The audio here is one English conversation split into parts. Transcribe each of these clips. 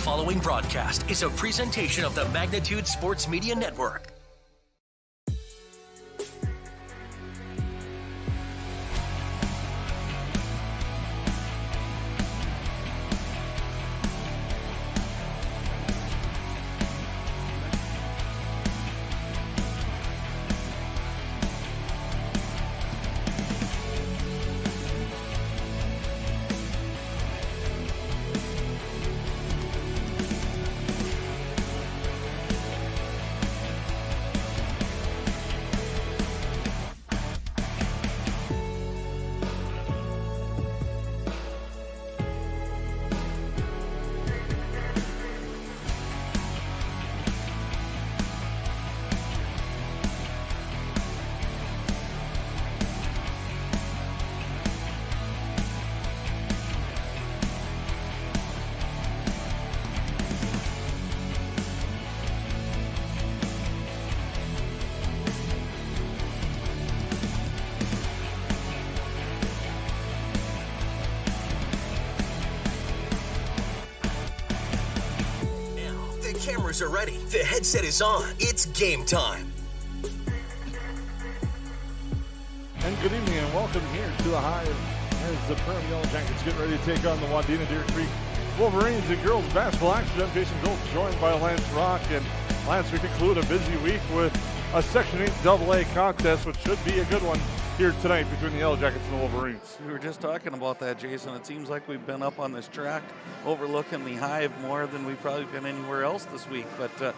following broadcast is a presentation of the Magnitude Sports Media Network. Cameras are ready. The headset is on. It's game time. And good evening and welcome here to the Hive as the Perham Yellowjackets get ready to take on the Wadena Deer Creek Wolverines in girls basketball action. I'm Jason Gold, joined by Lance Rock. And Lance, we conclude a busy week with a Section 8 AA contest, which should be a good one here tonight between the Yellowjackets and the Wolverines. We were just talking about that, Jason. It seems like we've been up on this track overlooking the Hive more than we've probably been anywhere else this week. But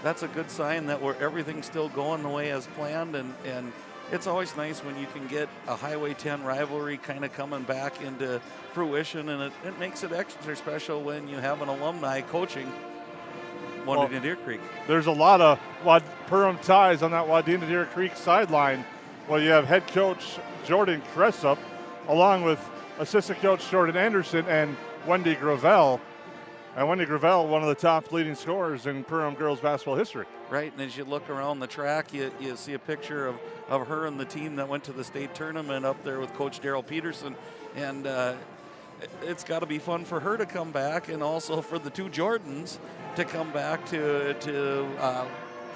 that's a good sign that everything's still going the way as planned. And it's always nice when you can get a Highway 10 rivalry kind of coming back into fruition. And it makes it extra special when you have an alumni coaching Wadena Deer Creek. There's a lot of Perham ties on that Wadena Deer Creek sideline. Well, you have head coach Jordan Cressup, along with assistant coach Jordan Anderson and Wendy Gravel. And Wendy Gravel, one of the top leading scorers in Perham girls basketball history. Right, and as you look around the track, you see a picture of her and the team that went to the state tournament up there with Coach Daryl Peterson. And it's got to be fun for her to come back, and also for the two Jordans to come back to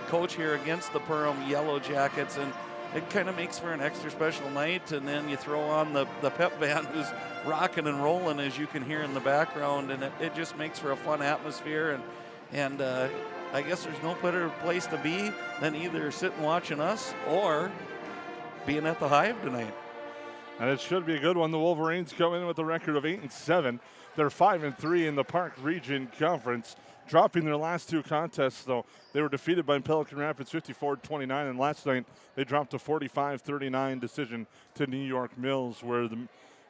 coach here against the Perham Yellowjackets. And it kind of makes for an extra special night. And then you throw on the pep band who's rocking and rolling, as you can hear in the background, and it just makes for a fun atmosphere. And I guess there's no better place to be than either sitting watching us or being at the Hive tonight. And it should be a good one. The Wolverines come in with a record of 8-7. They're 5-3 in the Park Region Conference, dropping their last two contests, though. They were defeated by Pelican Rapids 54-29, and last night they dropped a 45-39 decision to New York Mills, where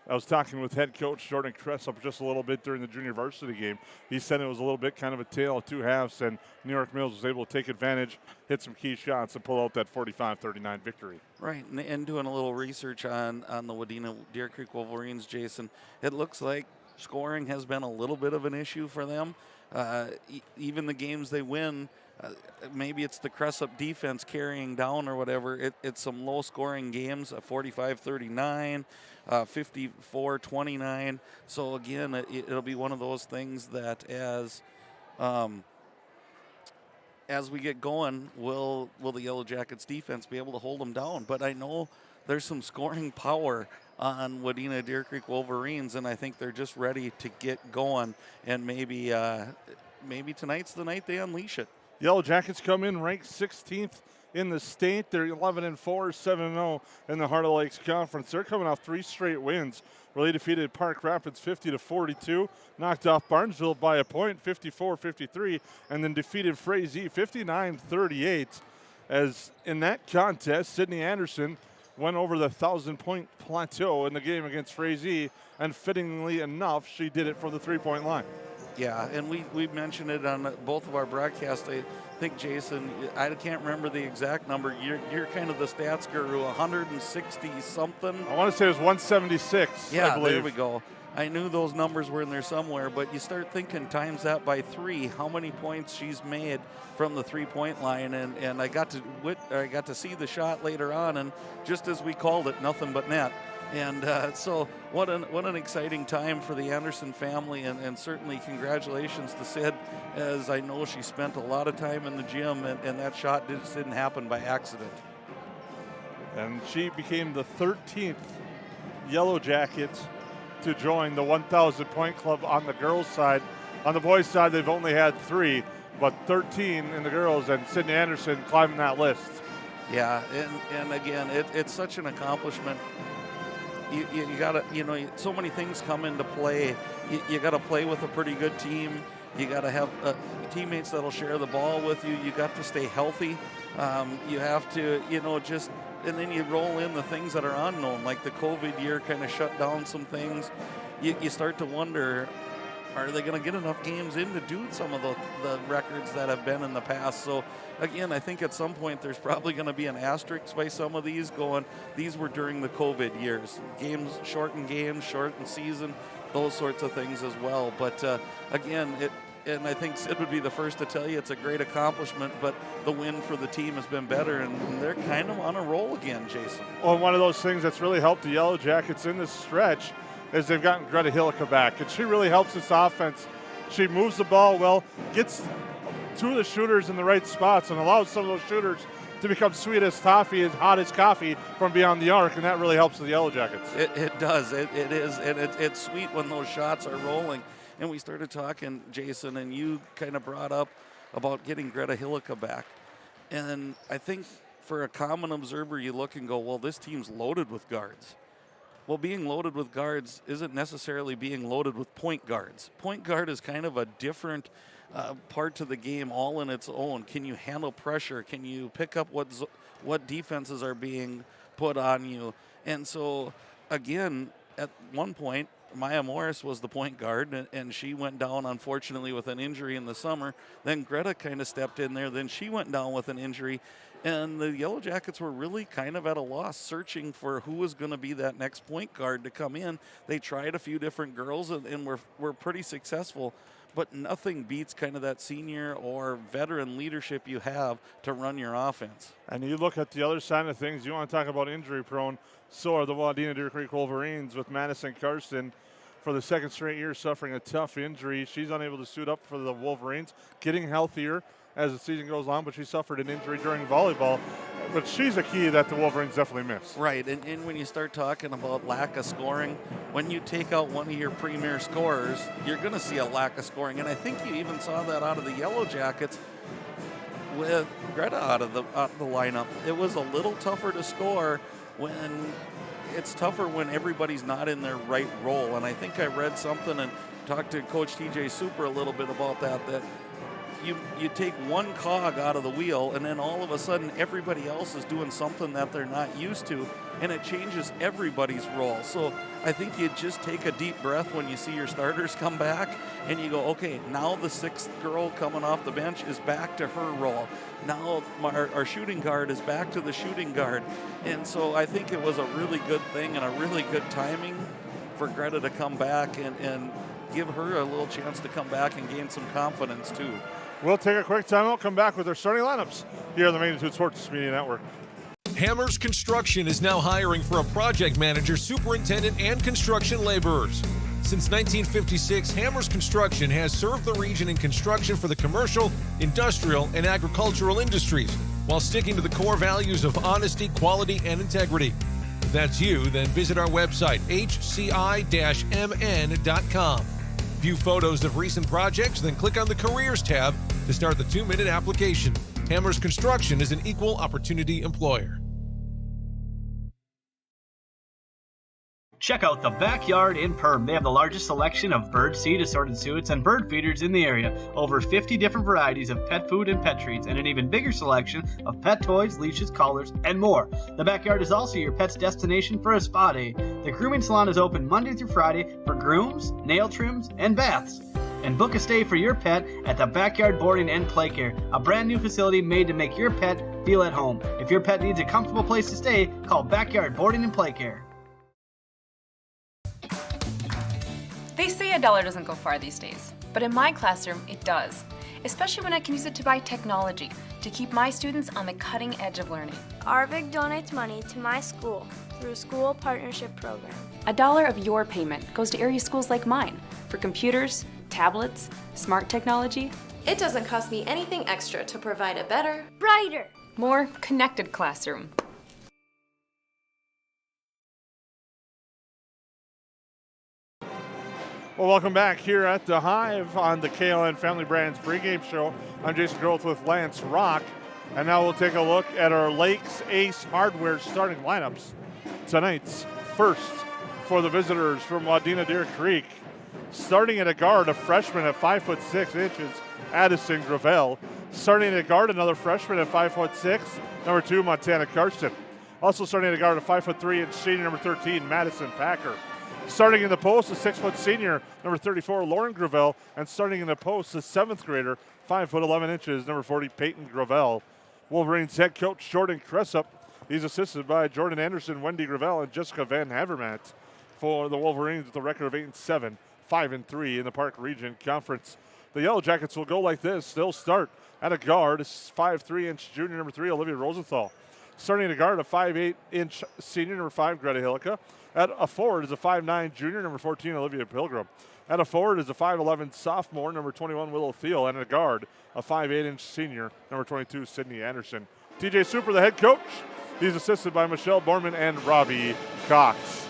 I was talking with head coach Jordan Cressup just a little bit during the junior varsity game. He said it was a little bit kind of a tale of two halves, and New York Mills was able to take advantage, hit some key shots, and pull out that 45-39 victory. Right, and doing a little research on the Wadena Deer Creek Wolverines, Jason, it looks like scoring has been a little bit of an issue for them. Even the games they win, maybe it's the Cressup defense carrying down or whatever. It's some low-scoring games, 45-39, 54-29. So, again, it'll be one of those things that as we get going, will the Yellowjackets defense be able to hold them down? But I know there's some scoring power on Wadena Deer Creek Wolverines, and I think they're just ready to get going, and maybe tonight's the night they unleash it. Yellowjackets come in ranked 16th in the state. They're 11-4, 7-0 in the Heart of Lakes Conference. They're coming off 3 straight wins. Really defeated Park Rapids 50-42, knocked off Barnesville by a point, 54-53, and then defeated Frazee 59-38. As in that contest, Sydney Anderson went over the 1,000-point plateau in the game against Frazee, and fittingly enough, she did it from the three-point line. Yeah, and we mentioned it on both of our broadcasts. I think, Jason, I can't remember the exact number. You're kind of the stats guru, 160-something. I want to say it was 176, yeah, I believe. There we go. I knew those numbers were in there somewhere, but you start thinking times that by 3, how many points she's made from the three-point line, and I got to see the shot later on, and just as we called it, nothing but net. And so what an exciting time for the Anderson family, and certainly congratulations to Sid, as I know she spent a lot of time in the gym, and that shot just didn't happen by accident. And she became the 13th Yellowjacket to join the 1,000 point club on the girls' side. On the boys' side, they've only had 3, but 13 in the girls, and Sydney Anderson climbing that list. Yeah, and again, it's such an accomplishment. You gotta, so many things come into play. You gotta play with a pretty good team. You gotta have teammates that'll share the ball with you. You got to stay healthy. You have to, and then you roll in the things that are unknown, like the COVID year kind of shut down some things. You start to wonder, are they going to get enough games in to do some of the records that have been in the past? So, again, I think at some point there's probably going to be an asterisk by some of these going, these were during the COVID years. Shortened season, those sorts of things as well. But, again, and I think Sid would be the first to tell you it's a great accomplishment, but the win for the team has been better, and they're kind of on a roll again, Jason. Well, one of those things that's really helped the Yellowjackets in this stretch is they've gotten Greta Hillica back, and she really helps this offense. She moves the ball well, gets 2 of the shooters in the right spots, and allows some of those shooters to become sweet as toffee, as hot as coffee from beyond the arc, and that really helps the Yellowjackets. It does. It is, and it's sweet when those shots are rolling. And we started talking, Jason, and you kind of brought up about getting Greta Hillica back. And I think for a common observer, you look and go, well, this team's loaded with guards. Well, being loaded with guards isn't necessarily being loaded with point guards. Point guard is kind of a different part to the game all in its own. Can you handle pressure? Can you pick up what defenses are being put on you? And so, again, at one point, Maya Morris was the point guard, and she went down, unfortunately, with an injury in the summer. Then Greta kind of stepped in there. Then she went down with an injury. And the Yellowjackets were really kind of at a loss, searching for who was going to be that next point guard to come in. They tried a few different girls, and were pretty successful. But nothing beats kind of that senior or veteran leadership you have to run your offense. And you look at the other side of things, you want to talk about injury prone. So are the Wadena Deer Creek Wolverines, with Madison Karsten for the 2nd straight year suffering a tough injury. She's unable to suit up for the Wolverines, getting healthier as the season goes on, but she suffered an injury during volleyball. But she's a key that the Wolverines definitely miss. Right, and when you start talking about lack of scoring, when you take out one of your premier scorers, you're going to see a lack of scoring. And I think you even saw that out of the Yellowjackets with Greta out of the lineup. It was a little tougher to score when it's tougher when everybody's not in their right role. And I think I read something and talked to Coach TJ Super a little bit about that you take one cog out of the wheel, and then all of a sudden everybody else is doing something that they're not used to, and it changes everybody's role. So I think you just take a deep breath when you see your starters come back, and you go, okay, now the 6th girl coming off the bench is back to her role. Now our shooting guard is back to the shooting guard. And so I think it was a really good thing and a really good timing for Greta to come back and give her a little chance to come back and gain some confidence too. We'll take a quick timeout, come back with our starting lineups here on the Magnitude Sports Media Network. Hammers Construction is now hiring for a project manager, superintendent, and construction laborers. Since 1956, Hammers Construction has served the region in construction for the commercial, industrial, and agricultural industries, while sticking to the core values of honesty, quality, and integrity. If that's you, then visit our website, hci-mn.com. View photos of recent projects, then click on the Careers tab to start the 2-minute application. Hammers Construction is an equal opportunity employer. Check out the Backyard in Perham. They have the largest selection of bird seed, assorted suets, and bird feeders in the area. Over 50 different varieties of pet food and pet treats, and an even bigger selection of pet toys, leashes, collars, and more. The Backyard is also your pet's destination for a spa day. The grooming salon is open Monday through Friday for grooms, nail trims, and baths. And book a stay for your pet at the Backyard Boarding and Play Care, a brand new facility made to make your pet feel at home. If your pet needs a comfortable place to stay, call Backyard Boarding and Play Care. They say $1 doesn't go far these days, but in my classroom, it does. especially when I can use it to buy technology to keep my students on the cutting edge of learning. Arvig donates money to my school through a school partnership program. $1 of your payment goes to area schools like mine for computers, tablets, smart technology. It doesn't cost me anything extra to provide a better, Brighter, more connected classroom. Well, welcome back here at the Hive on the KLN Family Brands pregame show. I'm Jason Groth with Lance Rock, and now we'll take a look at our Lakes Ace Hardware starting lineups. Tonight's first for the visitors from Wadena Deer Creek. Starting at a guard, a freshman at 5'6", Addison Gravel. Starting at guard, another freshman at 5'6", number 2, Montana Karsten. Also starting at guard, a 5'3" senior, number 13, Madison Packer. Starting in the post, a 6' senior, number 34, Lauren Gravel. And starting in the post, a 7th grader, 5'11", number 40, Peyton Gravel. Wolverines head coach Jordan Cressup. He's assisted by Jordan Anderson, Wendy Gravel, and Jessica Van Havermat for the Wolverines with a record of 8-7, 5-3 in the Park Region Conference. The Yellowjackets will go like this. They'll start at a guard, a 5'3" junior, number 3, Olivia Rosenthal. Starting at a guard, a 5'8" senior, number 5, Greta Hillica. At a forward is a 5'9" junior, number 14, Olivia Pilgrim. At a forward is a 5'11" sophomore, number 21, Willow Thiel. And at a guard, a 5'8" senior, number 22, Sydney Anderson. TJ Super, the head coach. He's assisted by Michelle Borman and Robbie Cox.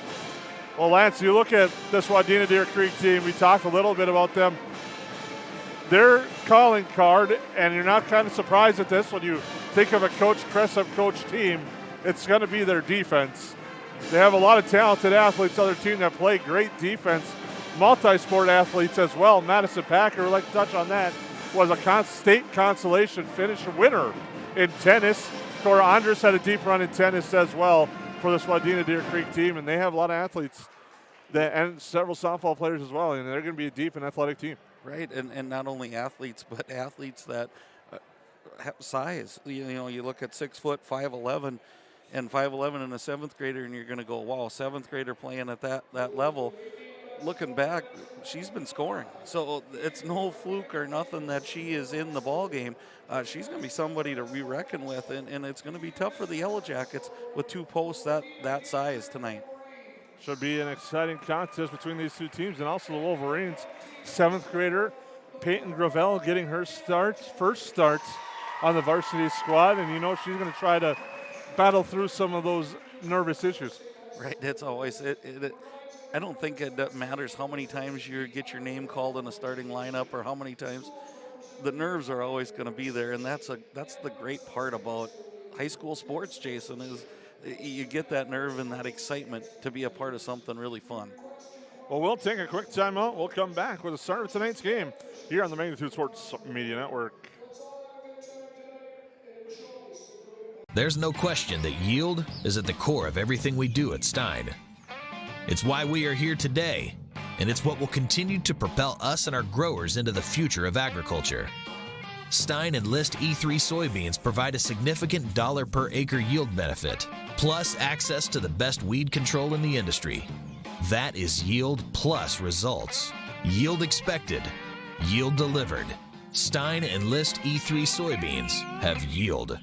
Well, Lance, you look at this Wadena Deer Creek team. We talked a little bit about them. Their calling card, and you're not kind of surprised at this when you think of a Coach Cressup coach team, it's going to be their defense. They have a lot of talented athletes on their team that play great defense, multi-sport athletes as well. Madison Packer, we'd like to touch on that, was a state consolation finish winner in tennis. Cora Andres had a deep run in tennis as well for this Wadena Deer Creek team, and they have a lot of athletes and several softball players as well, and they're going to be a deep and athletic team. Right, and not only athletes, but athletes that have size. You know, you look at 6 foot, 5'11", and 5'11" and a 7th grader, and you're going to go, wow, 7th grader playing at that level. Looking back, she's been scoring. So it's no fluke or nothing that she is in the ball game. She's going to be somebody to be reckoned with, and it's going to be tough for the Yellowjackets with 2 posts that size tonight. Should be an exciting contest between these two teams, and also the Wolverines. 7th grader Peyton Gravel getting her first starts on the varsity squad, and you know she's going to try to battle through some of those nervous issues. Right, it's always I don't think it matters how many times you get your name called in a starting lineup or how many times. The nerves are always going to be there, and that's the great part about high school sports, Jason, is you get that nerve and that excitement to be a part of something really fun. Well, we'll take a quick timeout. We'll come back with the start of tonight's game here on the Magnitude Sports Media Network. There's no question that yield is at the core of everything we do at Stein. It's why we are here today, and it's what will continue to propel us and our growers into the future of agriculture. Stein Enlist E3 soybeans provide a significant dollar per acre yield benefit, plus access to the best weed control in the industry. That is yield plus results. Yield expected, yield delivered. Stein Enlist E3 soybeans have yield.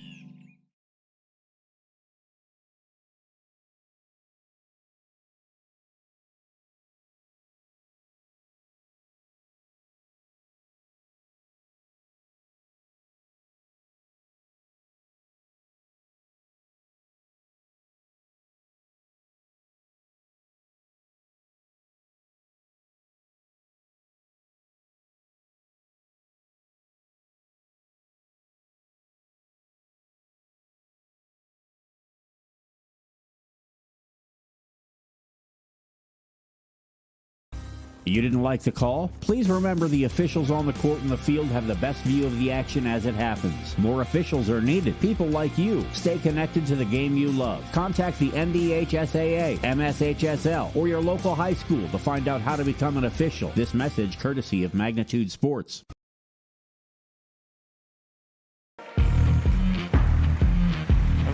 You didn't like the call? Please remember the officials on the court and the field have the best view of the action as it happens. More officials are needed. People like you. Stay connected to the game you love. Contact the NDHSAA, MSHSL, or your local high school to find out how to become an official. This message courtesy of Magnitude Sports.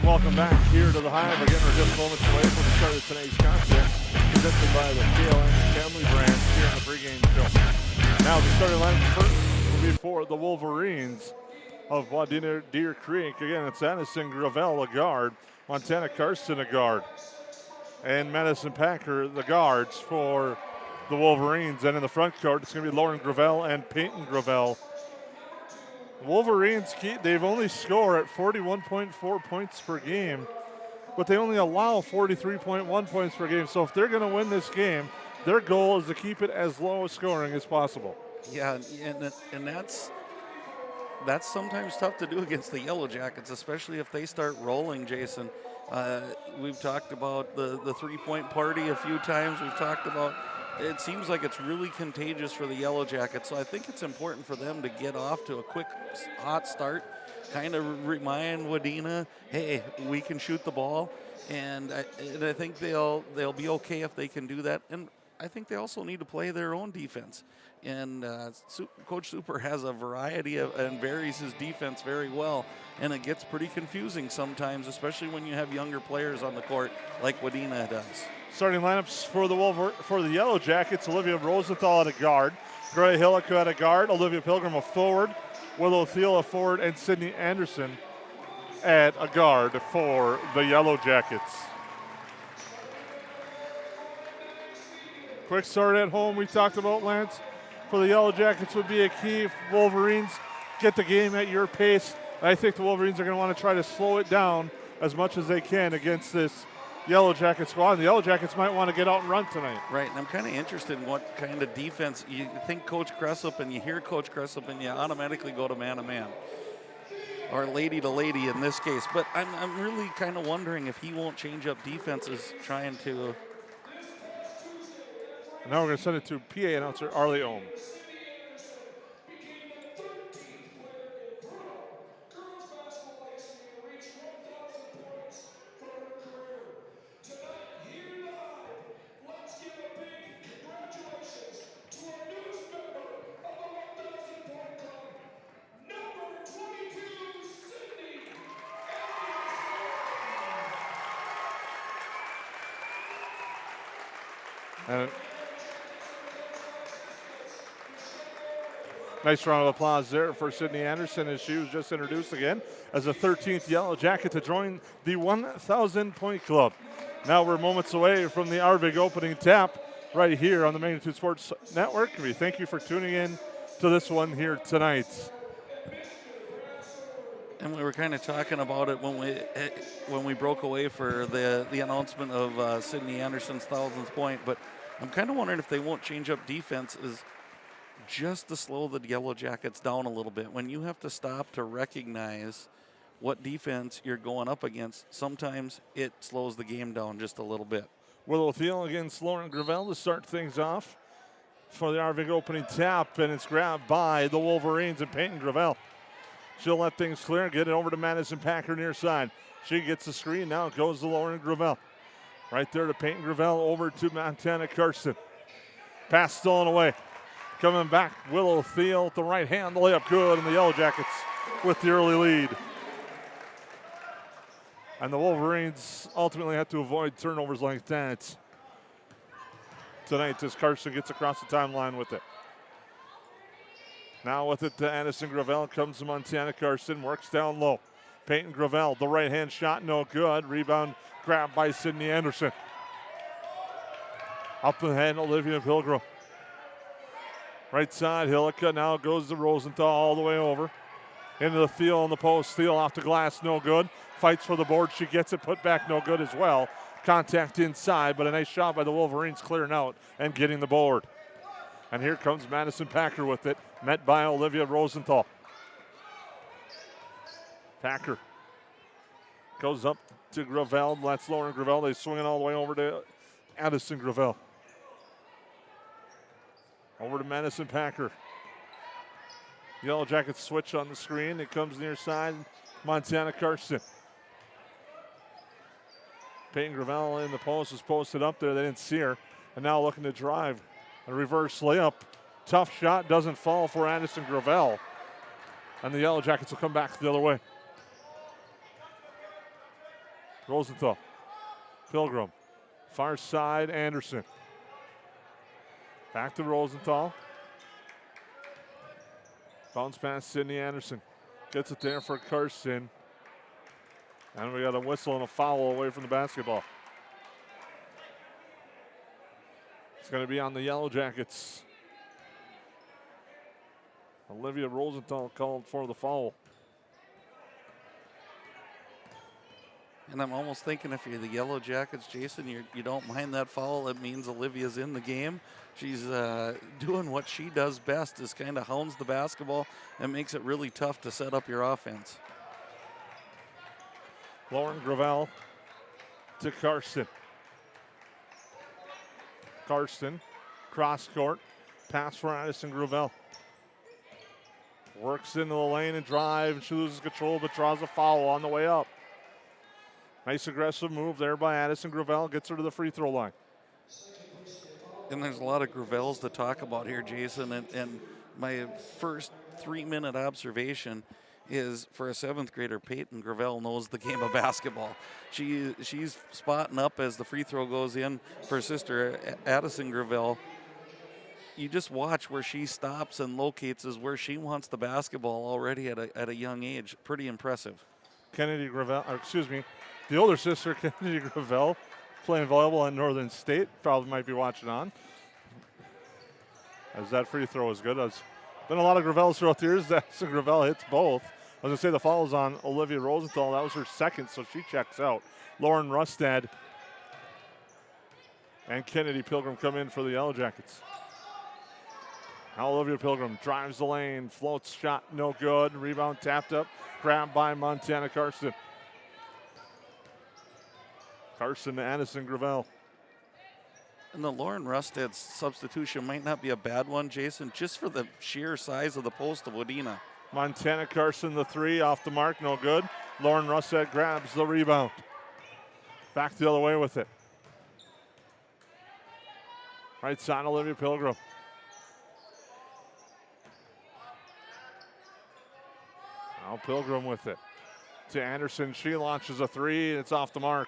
Welcome back here to the Hive. Again, we're just moments away from the start of today's contest, presented by the KLN Family Brands here on the pregame show. Now, the starting lineup first will be for the Wolverines of Wadena Deer Creek. Again, it's Addison Gravel, a guard. Montana Carson, a guard. And Madison Packer, the guards for the Wolverines. And in the front court, it's going to be Lauren Gravel and Peyton Gravel. Wolverines, they've only scored at 41.4 points per game, but they only allow 43.1 points per game. So if they're going to win this game, their goal is to keep it as low scoring as possible. Yeah, and that's sometimes tough to do against the Yellowjackets, especially if they start rolling, Jason. We've talked about the three-point party a few times. We've talked about it seems like it's really contagious for the Yellowjackets, so I think it's important for them to get off to a quick, hot start, kind of remind Wadena, hey, we can shoot the ball, and I think they'll be okay if they can do that. And I think they also need to play their own defense. And Coach Super has a variety and varies his defense very well, and it gets pretty confusing sometimes, especially when you have younger players on the court like Wadena does. Starting lineups for the Yellowjackets: Olivia Rosenthal at a guard, Gray Hillick at a guard, Olivia Pilgrim a forward, Willow Thiel a forward, and Sydney Anderson at a guard for the Yellowjackets. Quick start at home, we talked about, Lance, for the Yellowjackets would be a key. If Wolverines get the game at your pace, I think the Wolverines are going to want to try to slow it down as much as they can against this Yellowjacket squad. The Yellowjackets might want to get out and run tonight. Right, and I'm kind of interested in what kind of defense. You think Coach Cressup and you hear Coach Cressup and you automatically go to man-to-man. Or lady to lady in this case. But I'm really kind of wondering if he won't change up defenses trying to. Now we're going to send it to PA announcer Arlie Ohm. And nice round of applause there for Sydney Anderson, as she was just introduced again as the 13th Yellowjacket to join the 1,000-point club. Now we're moments away from the Arvig opening tap right here on the Magnitude Sports Network. We thank you for tuning in to this one here tonight. And we were kind of talking about it when we broke away for the announcement of Sydney Anderson's 1,000th point, but I'm kind of wondering if they won't change up defenses just to slow the Yellowjackets down a little bit. When you have to stop to recognize what defense you're going up against, sometimes it slows the game down just a little bit. Willow Thiel against Lauren Gravel to start things off for the Arvig opening tap, and it's grabbed by the Wolverines and Peyton Gravel. She'll let things clear, get it over to Madison Packer near side. She gets the screen, now it goes to Lauren Gravel. Right there to Peyton Gravel, over to Montana Carson. Pass stolen away. Coming back, Willow Thiel at the right hand, the layup good, and the Yellowjackets with the early lead. And the Wolverines ultimately have to avoid turnovers like that tonight as Carson gets across the timeline with it. Now with it to Addison Gravel, comes to Montana Carson, works down low. Peyton Gravel, the right hand shot, no good. Rebound grabbed by Sydney Anderson. Up ahead, Olivia Pilgrim. Right side, Hillica now goes to Rosenthal all the way over. Into the Thiel on the post. Thiel off the glass, no good. Fights for the board, she gets it put back, no good as well. Contact inside, but a nice shot by the Wolverines clearing out and getting the board. And here comes Madison Packer with it, met by Olivia Rosenthal. Packer goes up to Gravel, that's Lauren Gravel. They swing it all the way over to Addison Gravel. Over to Madison Packer. Yellowjackets switch on the screen. It comes near side, Montana Carson. Peyton Gravel in the post was posted up there. They didn't see her. And now looking to drive. A reverse layup. Tough shot, doesn't fall for Addison Gravel. And the Yellowjackets will come back the other way. Rosenthal. Pilgrim. Far side, Anderson. Back to Rosenthal. Bounce pass, Sydney Anderson. Gets it there for Karsten. And we got a whistle and a foul away from the basketball. It's going to be on the Yellowjackets. Olivia Rosenthal called for the foul. And I'm almost thinking if you're the Yellowjackets, Jason, you don't mind that foul. It means Olivia's in the game. She's doing what she does best, is kind of hounds the basketball and makes it really tough to set up your offense. Lauren Gravel to Karsten. Karsten, cross court, pass for Addison Gravel. Works into the lane and drive. She loses control but draws a foul on the way up. Nice aggressive move there by Addison Gravel. Gets her to the free throw line. And there's a lot of Gravels to talk about here, Jason. And my first 3-minute observation is for a 7th grader, Peyton Gravel knows the game of basketball. She's spotting up as the free throw goes in for sister Addison Gravel. You just watch where she stops and locates is where she wants the basketball already at a young age. Pretty impressive. Kennedy Gravel, the older sister, Kennedy Gravel, playing volleyball at Northern State. Probably might be watching on. As that free throw is good. There's been a lot of Gravels throughout the years. Addison Gravel hits both. I was going to say the foul is on Olivia Rosenthal. That was her second, so she checks out. Lauren Rustad and Kennedy Pilgrim come in for the Yellowjackets. Now Olivia Pilgrim drives the lane, floats shot, no good. Rebound tapped up, grabbed by Montana Karsten. Karsten to Addison Gravel. And the Lauren Rustad substitution might not be a bad one, Jason, just for the sheer size of the post of Wadena. Montana Karsten, the three, off the mark, no good. Lauren Rustad grabs the rebound. Back the other way with it. Right side, Olivia Pilgrim. Now Pilgrim with it. To Anderson, she launches a three, and it's off the mark.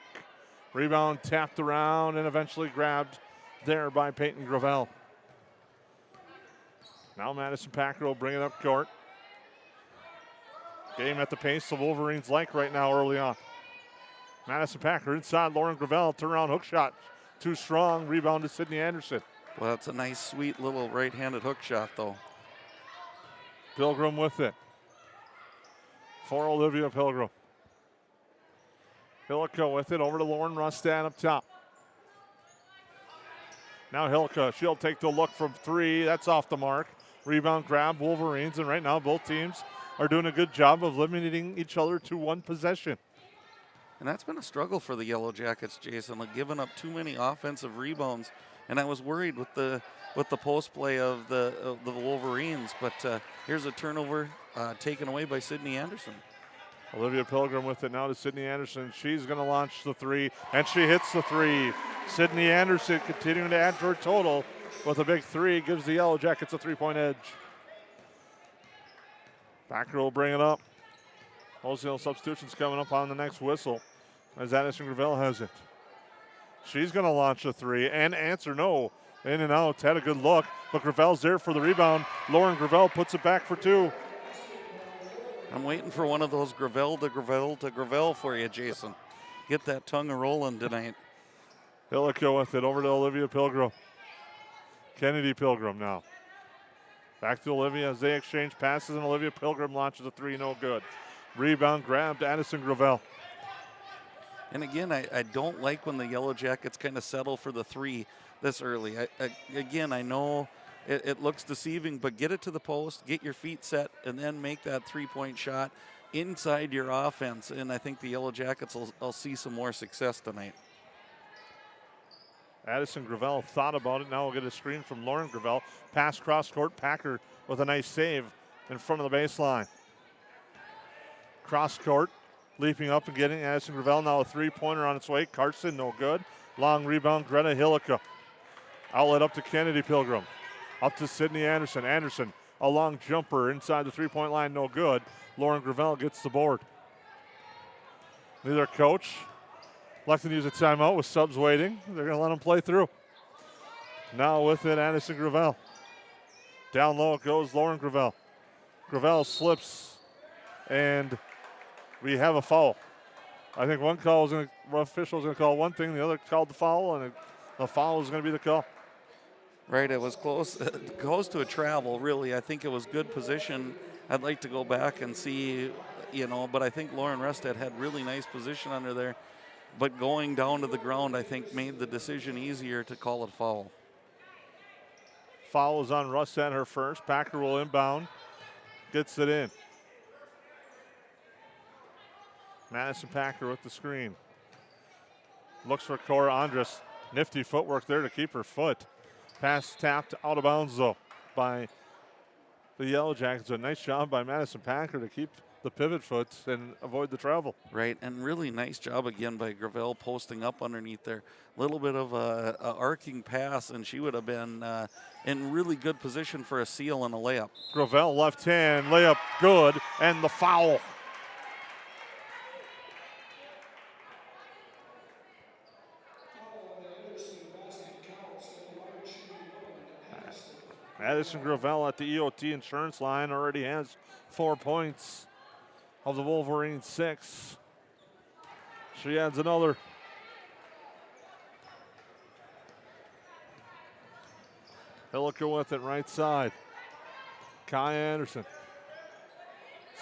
Rebound tapped around and eventually grabbed there by Peyton Gravel. Now Madison Packer will bring it up court. Game at the pace the Wolverines like right now early on. Madison Packer inside, Lauren Gravel, turnaround hook shot. Too strong, rebound to Sydney Anderson. Well, that's a nice, sweet little right-handed hook shot, though. Pilgrim with it. For Olivia Pilgrim. Hillica with it, over to Lauren Rustad up top. Now Hillica, she'll take the look from three. That's off the mark. Rebound grab, Wolverines, and right now both teams are doing a good job of limiting each other to one possession. And that's been a struggle for the Yellowjackets, Jason, like giving up too many offensive rebounds. And I was worried with the post play of the Wolverines, but here's a turnover taken away by Sydney Anderson. Olivia Pilgrim with it now to Sydney Anderson. She's going to launch the three, and she hits the three. Sydney Anderson continuing to add to her total with a big three, gives the Yellowjackets a 3-point edge. Packer will bring it up. Wholesale substitutions coming up on the next whistle as Addison Gravel has it. She's going to launch a three and answer no. In and out, had a good look, but Gravel's there for the rebound. Lauren Gravel puts it back for two. I'm waiting for one of those Gravel to Gravel to Gravel for you, Jason. Get that tongue rolling tonight. Hillico with it over to Olivia Pilgrim. Kennedy Pilgrim now. Back to Olivia as they exchange passes, and Olivia Pilgrim launches a three, no good. Rebound grabbed, Addison Gravel. And again, I don't like when the Yellowjackets kind of settle for the three this early. I know it looks deceiving, but get it to the post, get your feet set, and then make that three-point shot inside your offense. And I think the Yellowjackets will see some more success tonight. Addison Gravel thought about it. Now we'll get a screen from Lauren Gravel. Pass cross court. Packer with a nice save in front of the baseline. Cross court. Leaping up and getting Addison Gravel. Now a three-pointer on its way. Carson, no good. Long rebound, Greta Hillica. Outlet up to Kennedy Pilgrim. Up to Sydney Anderson. Anderson, a long jumper inside the three-point line, no good. Lauren Gravel gets the board. Neither coach electing to use a timeout with subs waiting. They're going to let them play through. Now with it, Addison Gravel. Down low it goes, Lauren Gravel. Gravel slips, and we have a foul. I think one official is going to call one thing, the other called the foul, and the foul is going to be the call. Right, it was close to a travel, really. I think it was good position. I'd like to go back and see, but I think Lauren Restad had really nice position under there. But going down to the ground, I think, made the decision easier to call it foul. Foul is on Restad, her first. Packer will inbound. Gets it in. Madison Packer with the screen. Looks for Cora Andres. Nifty footwork there to keep her foot. Pass tapped out of bounds, though, by the Yellowjackets. A nice job by Madison Packer to keep the pivot foot and avoid the travel. Right, and really nice job again by Gravel posting up underneath there. A little bit of a arcing pass, and she would have been in really good position for a seal and a layup. Gravel left hand, layup good, and the foul. Madison Gravel at the EOT insurance line already has 4 points of the Wolverines 6. She adds another. Hilliker with it right side. Kai Anderson.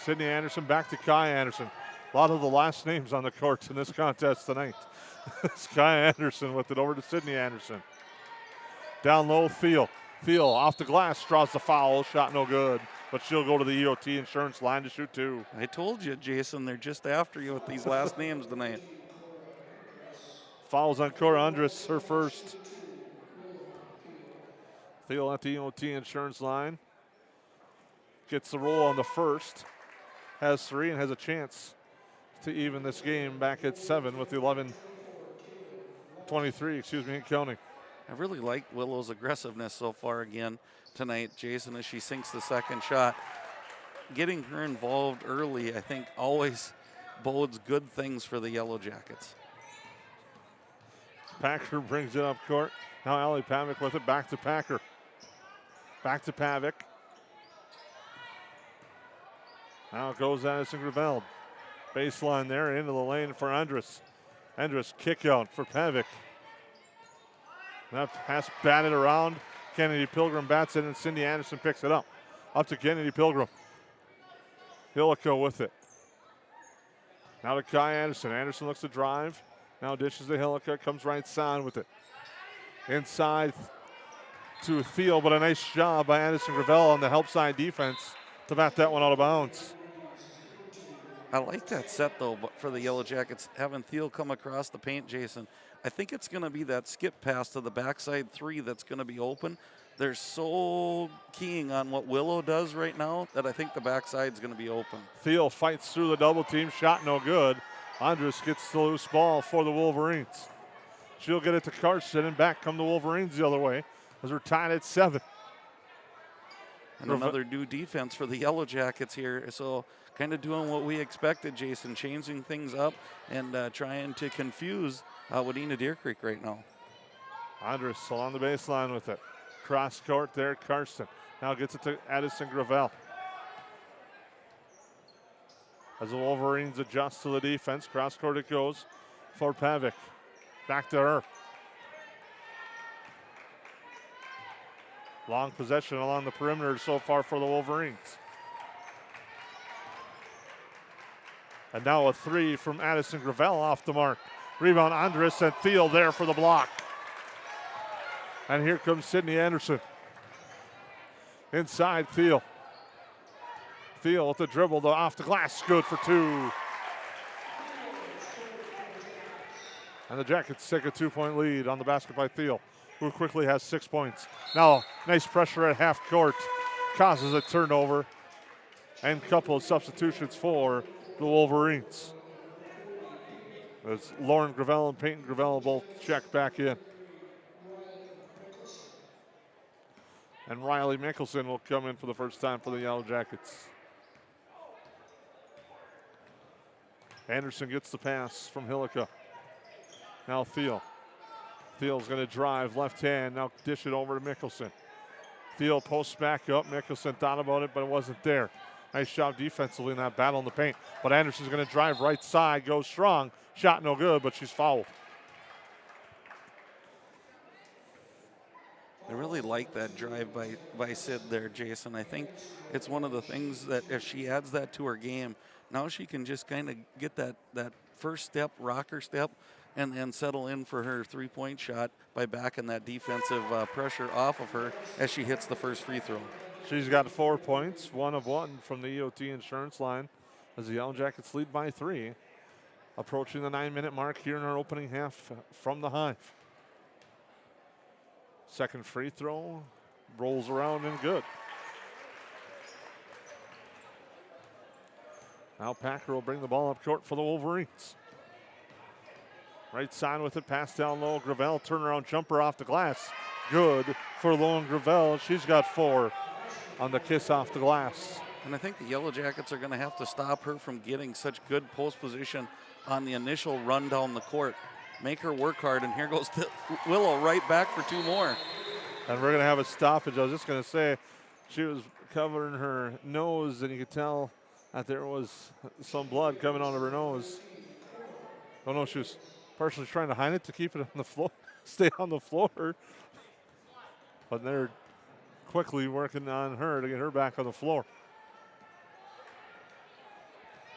Sydney Anderson back to Kai Anderson. A lot of the last names on the court in this contest tonight. It's Kai Anderson with it over to Sydney Anderson. Down low, Thiel. Thiel off the glass, draws the foul. Shot no good, but she'll go to the EOT insurance line to shoot 2. I told you, Jason, they're just after you with these last names tonight. Fouls on Cora Andres, her first. Thiel at the EOT insurance line. Gets the roll on the first. Has 3 and has a chance to even this game back at 7 with 11:23, and counting. I really like Willow's aggressiveness so far again tonight, Jason, as she sinks the second shot. Getting her involved early, I think, always bodes good things for the Yellowjackets. Packer brings it up court. Now Allie Pavic with it, back to Packer. Back to Pavic. Now it goes Addison Gravel. Baseline there, into the lane for Andres. Andres kick out for Pavic. That pass batted around. Kennedy Pilgrim bats it, and Cindy Anderson picks it up. Up to Kennedy Pilgrim. Hillico with it. Now to Kai Anderson. Anderson looks to drive. Now dishes to Hillico. Comes right side with it. Inside to Thiel, but a nice job by Anderson Gravel on the help side defense to bat that one out of bounds. I like that set, though, but for the Yellowjackets, having Thiel come across the paint, Jason. I think it's going to be that skip pass to the backside 3 that's going to be open. They're so keying on what Willow does right now that I think the backside's going to be open. Thiel fights through the double team, shot no good. Andres gets the loose ball for the Wolverines. She'll get it to Carson, and back come the Wolverines the other way as we're tied at 7. And another new defense for the Yellowjackets here. So kind of doing what we expected, Jason, changing things up and trying to confuse Wadena Deer Creek right now. Andres along the baseline with it. Cross court there, Karsten. Now gets it to Addison Gravel. As the Wolverines adjust to the defense, cross court it goes for Pavic. Back to her. Long possession along the perimeter so far for the Wolverines. And now a 3 from Addison Gravel off the mark. Rebound Andres and Thiel there for the block. And here comes Sydney Anderson. Inside Thiel. Thiel with the dribble off the glass, good for 2. And the Jackets take a 2-point lead on the basket by Thiel, who quickly has 6 points. Now, nice pressure at half court. Causes a turnover and a couple of substitutions for the Wolverines. As Lauren Gravel and Peyton Gravel both check back in. And Riley Mickelson will come in for the first time for the Yellowjackets. Anderson gets the pass from Hillica. Now Thiel. Thiel's going to drive left hand. Now dish it over to Mickelson. Thiel posts back up. Mickelson thought about it, but it wasn't there. Nice job defensively in that battle in the paint. But Anderson's going to drive right side, go strong. Shot no good, but she's fouled. I really like that drive by Sid there, Jason. I think it's one of the things that if she adds that to her game, now she can just kind of get that first step, rocker step, and then settle in for her three-point shot by backing that defensive pressure off of her as she hits the first free throw. She's got 4 points, 1 of 1 from the EOT insurance line as the Yellowjackets lead by 3. Approaching the 9-minute mark here in our opening half from the Hive. Second free throw, rolls around and good. Now Packer will bring the ball up court for the Wolverines. Right side with it, pass down low. Gravel, turnaround jumper off the glass. Good for Lauren Gravel. She's got 4 on the kiss off the glass. And I think the Yellowjackets are going to have to stop her from getting such good post position on the initial run down the court. Make her work hard, and here goes Willow right back for 2 more. And we're going to have a stoppage. I was just going to say, she was covering her nose, and you could tell that there was some blood coming out of her nose. Oh no, she was partially trying to hide it to keep it on the floor, stay on the floor. But they're quickly working on her to get her back on the floor.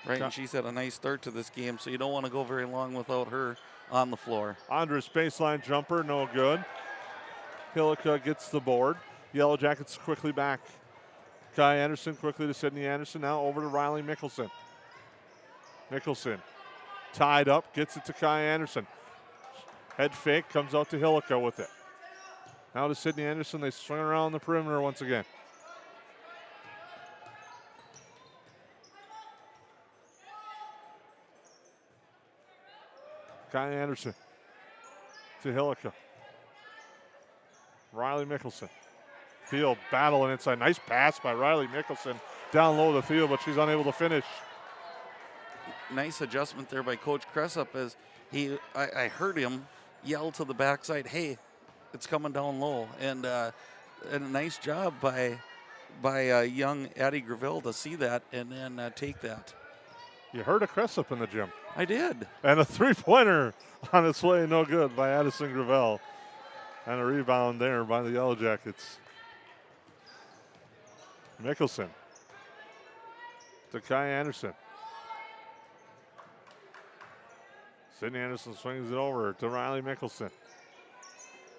Right, and she's had a nice start to this game, so you don't want to go very long without her on the floor. Andres baseline jumper, no good. Hillica gets the board. Yellowjackets quickly back. Kai Anderson quickly to Sydney Anderson. Now over to Riley Mickelson. Mickelson tied up, gets it to Kai Anderson. Head fake, comes out to Hillica with it. Now to Sydney Anderson. They swing around the perimeter once again. Kai Anderson to Hillica. Riley Mickelson. Field battling inside. Nice pass by Riley Mickelson. Down low the field, but she's unable to finish. Nice adjustment there by Coach Cressup as I heard him yell to the backside, hey, it's coming down low. And a nice job by young Addie Gravel to see that and then take that. You heard a Cressup in the gym. I did. And a three-pointer on its way, no good by Addison Gravel. And a rebound there by the Yellowjackets. Mickelson to Kai Anderson. Sydney Anderson swings it over to Riley Mickelson.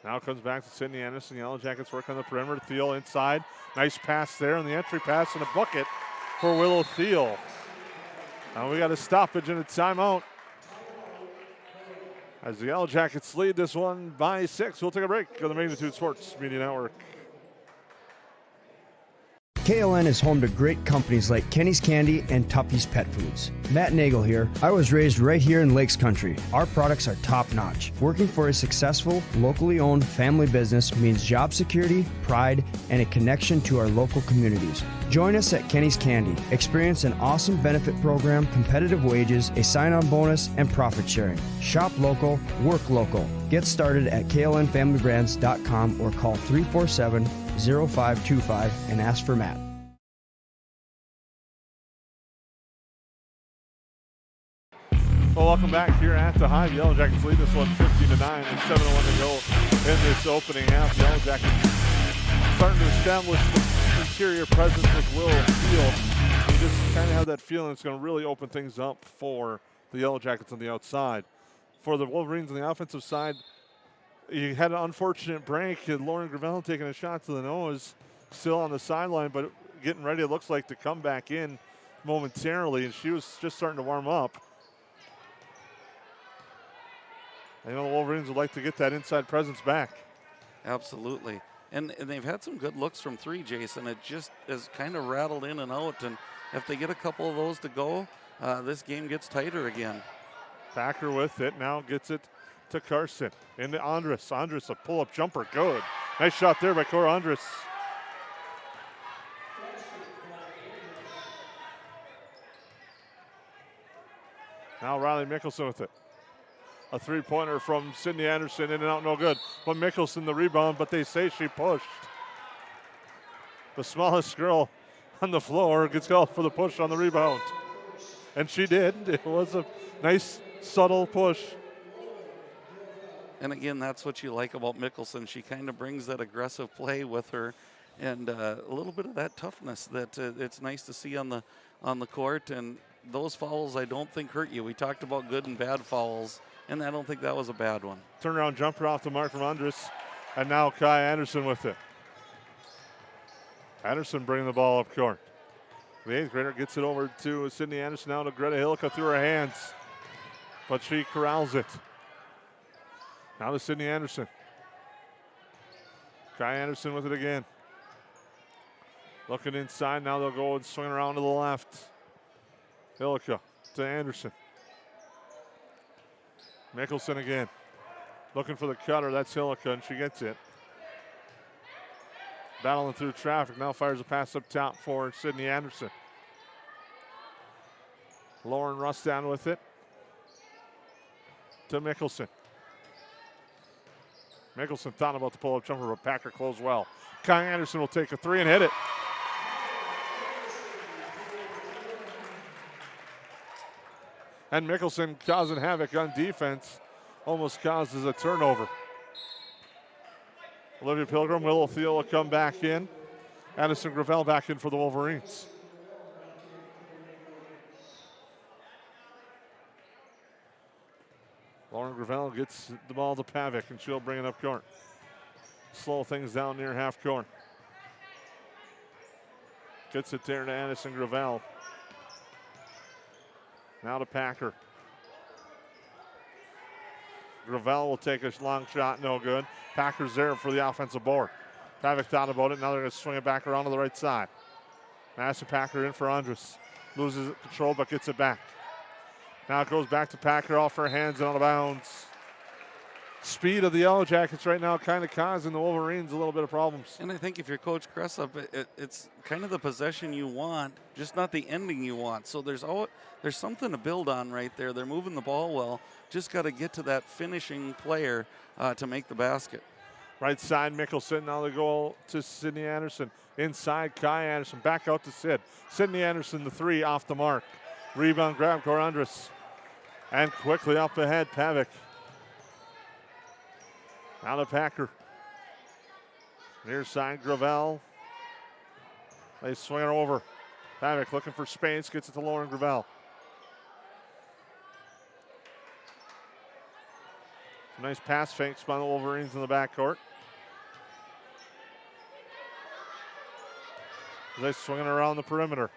Now comes back to Sydney Anderson. Yellowjackets work on the perimeter. Thiel inside. Nice pass there on the entry pass and a bucket for Willow Thiel. Now we got a stoppage and a timeout. As the Yellowjackets lead this one by 6. We'll take a break on the Magnitude Sports Media Network. KLN is home to great companies like Kenny's Candy and Tuppy's Pet Foods. Matt Nagel here. I was raised right here in Lakes Country. Our products are top-notch. Working for a successful, locally owned family business means job security, pride, and a connection to our local communities. Join us at Kenny's Candy. Experience an awesome benefit program, competitive wages, a sign-on bonus, and profit sharing. Shop local, work local. Get started at klnfamilybrands.com or call 347-0525 and ask for Matt. Well, welcome back here at the Hive. Yellowjackets lead this one 15-9 and 7:01 to go in this opening half. Yellowjackets starting to establish the interior presence with Will Field. You just kind of have that feeling it's going to really open things up for the Yellowjackets on the outside. For the Wolverines on the offensive side, you had an unfortunate break. Lauren Gravel taking a shot to the nose, still on the sideline, but getting ready, it looks like, to come back in momentarily, and she was just starting to warm up. I know the Wolverines would like to get that inside presence back. Absolutely. And they've had some good looks from three, Jason. It just has kind of rattled in and out, and if they get a couple of those to go, this game gets tighter again. Packer with it, now gets it to Carson. Into Andres. Andres, a pull-up jumper, good. Nice shot there by Cora Andres. Now Riley Mickelson with it. A three-pointer from Sydney Anderson, in and out, no good. But Mickelson the rebound, but they say she pushed. The smallest girl on the floor, gets called for the push on the rebound. And she did. It was a nice, subtle push. And again, that's what you like about Mickelson. She kind of brings that aggressive play with her, and a little bit of that toughness that it's nice to see on the court. And those fouls, I don't think hurt you. We talked about good and bad fouls, and I don't think that was a bad one. Turnaround jumper off the mark from Andres, and now Kai Anderson with it. Anderson bringing the ball up court. The 8th grader gets it over to Sydney Anderson, now to Greta Hillica through her hands, but she corrals it. Now to Sydney Anderson. Kai Anderson with it again. Looking inside, now they'll go and swing around to the left. Hillica to Anderson. Mickelson again. Looking for the cutter, that's Hillica, and she gets it. Battling through traffic, now fires a pass up top for Sydney Anderson. Lauren Rustan with it to Mickelson. Mickelson thought about the pull-up jumper, but Packer closed well. Kai Anderson will take a 3 and hit it. And Mickelson causing havoc on defense, almost causes a turnover. Olivia Pilgrim, Willow Thiel will come back in. Addison Gravel back in for the Wolverines. Lauren Gravel gets the ball to Pavic, and she'll bring it up court. Slow things down near half court. Gets it there to Addison Gravel. Now to Packer. Gravel will take a long shot, no good. Packer's there for the offensive board. Pavic thought about it, now they're going to swing it back around to the right side. Madison Packer in for Andres. Loses control, but gets it back. Now it goes back to Packer off her hands and out of bounds. Speed of the Yellowjackets right now kind of causing the Wolverines a little bit of problems. And I think if you're Coach Cressup, it's kind of the possession you want, just not the ending you want. So there's something to build on right there. They're moving the ball well. Just got to get to that finishing player to make the basket. Right side, Mickelson. Now they go to Sydney Anderson. Inside, Kai Anderson. Back out to Sid. Sydney Anderson, the 3 off the mark. Rebound grab, Corandres. And quickly up ahead, Pavic. Now to Packer. Near side, Gravel. They swing it over. Pavic looking for space, gets it to Lauren Gravel. Nice pass fakes by the Wolverines in the backcourt. They swing it around the perimeter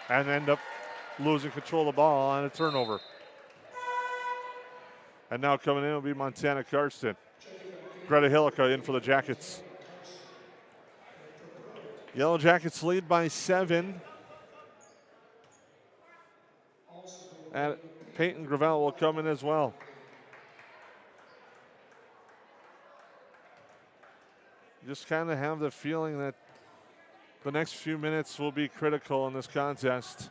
and end up losing control of the ball on a turnover. And now coming in will be Montana Karsten. Greta Hillica in for the Jackets. Yellow Jackets lead by 7. And Peyton Gravel will come in as well. Just kind of have the feeling that the next few minutes will be critical in this contest.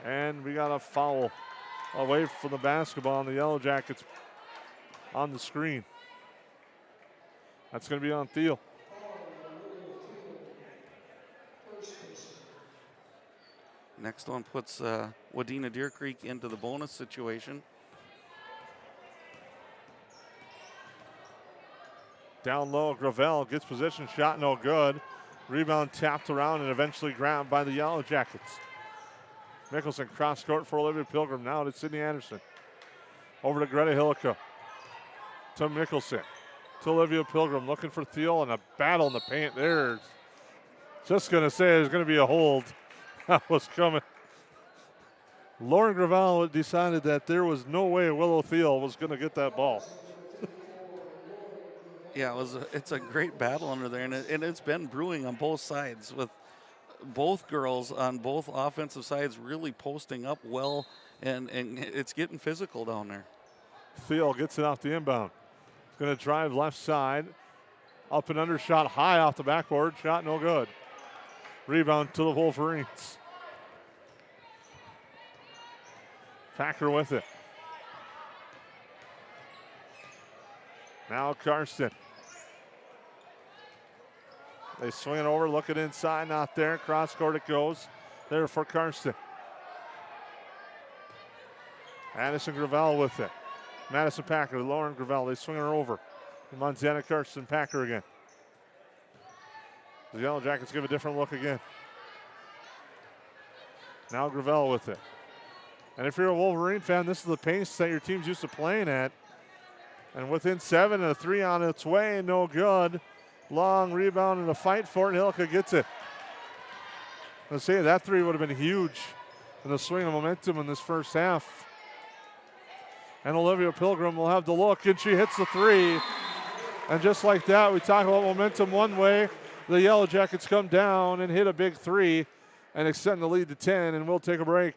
And we got a foul away from the basketball, and the Yellow Jackets on the screen. That's going to be on Thiel. Next one puts Wadena Deer Creek into the bonus situation. Down low, Gravel gets position, shot no good. Rebound tapped around and eventually grabbed by the Yellow Jackets. Mickelson cross court for Olivia Pilgrim. Now to Sydney Anderson. Over to Greta Hillica. To Mickelson. To Olivia Pilgrim looking for Thiel and a battle in the paint. There's just going to say there's going to be a hold. That was coming. Lauren Gravel decided that there was no way Willow Thiel was going to get that ball. Yeah, it's a great battle under there, and it's been brewing on both sides with both girls on both offensive sides really posting up well, and it's getting physical down there. Thiel gets it off the inbound. He's going to drive left side. Up and under shot high off the backboard. Shot no good. Rebound to the Wolverines. Packer with it. Now Karsten. They swing it over, look it inside, not there. Cross court it goes. There for Karsten. Addison Gravel with it. Madison Packer, Lauren Gravel, they swing her over. And Montana Karsten, Packer again. The Yellowjackets give a different look again. Now Gravel with it. And if you're a Wolverine fan, this is the pace that your team's used to playing at. And within 7 and a 3 on its way, no good. Long rebound and a fight for it. Hillica gets it. Let's say that 3 would have been huge in the swing of momentum in this first half. And Olivia Pilgrim will have the look, and she hits the 3. And just like that, we talk about momentum one way. The Yellowjackets come down and hit a big 3 and extend the lead to 10, and we'll take a break.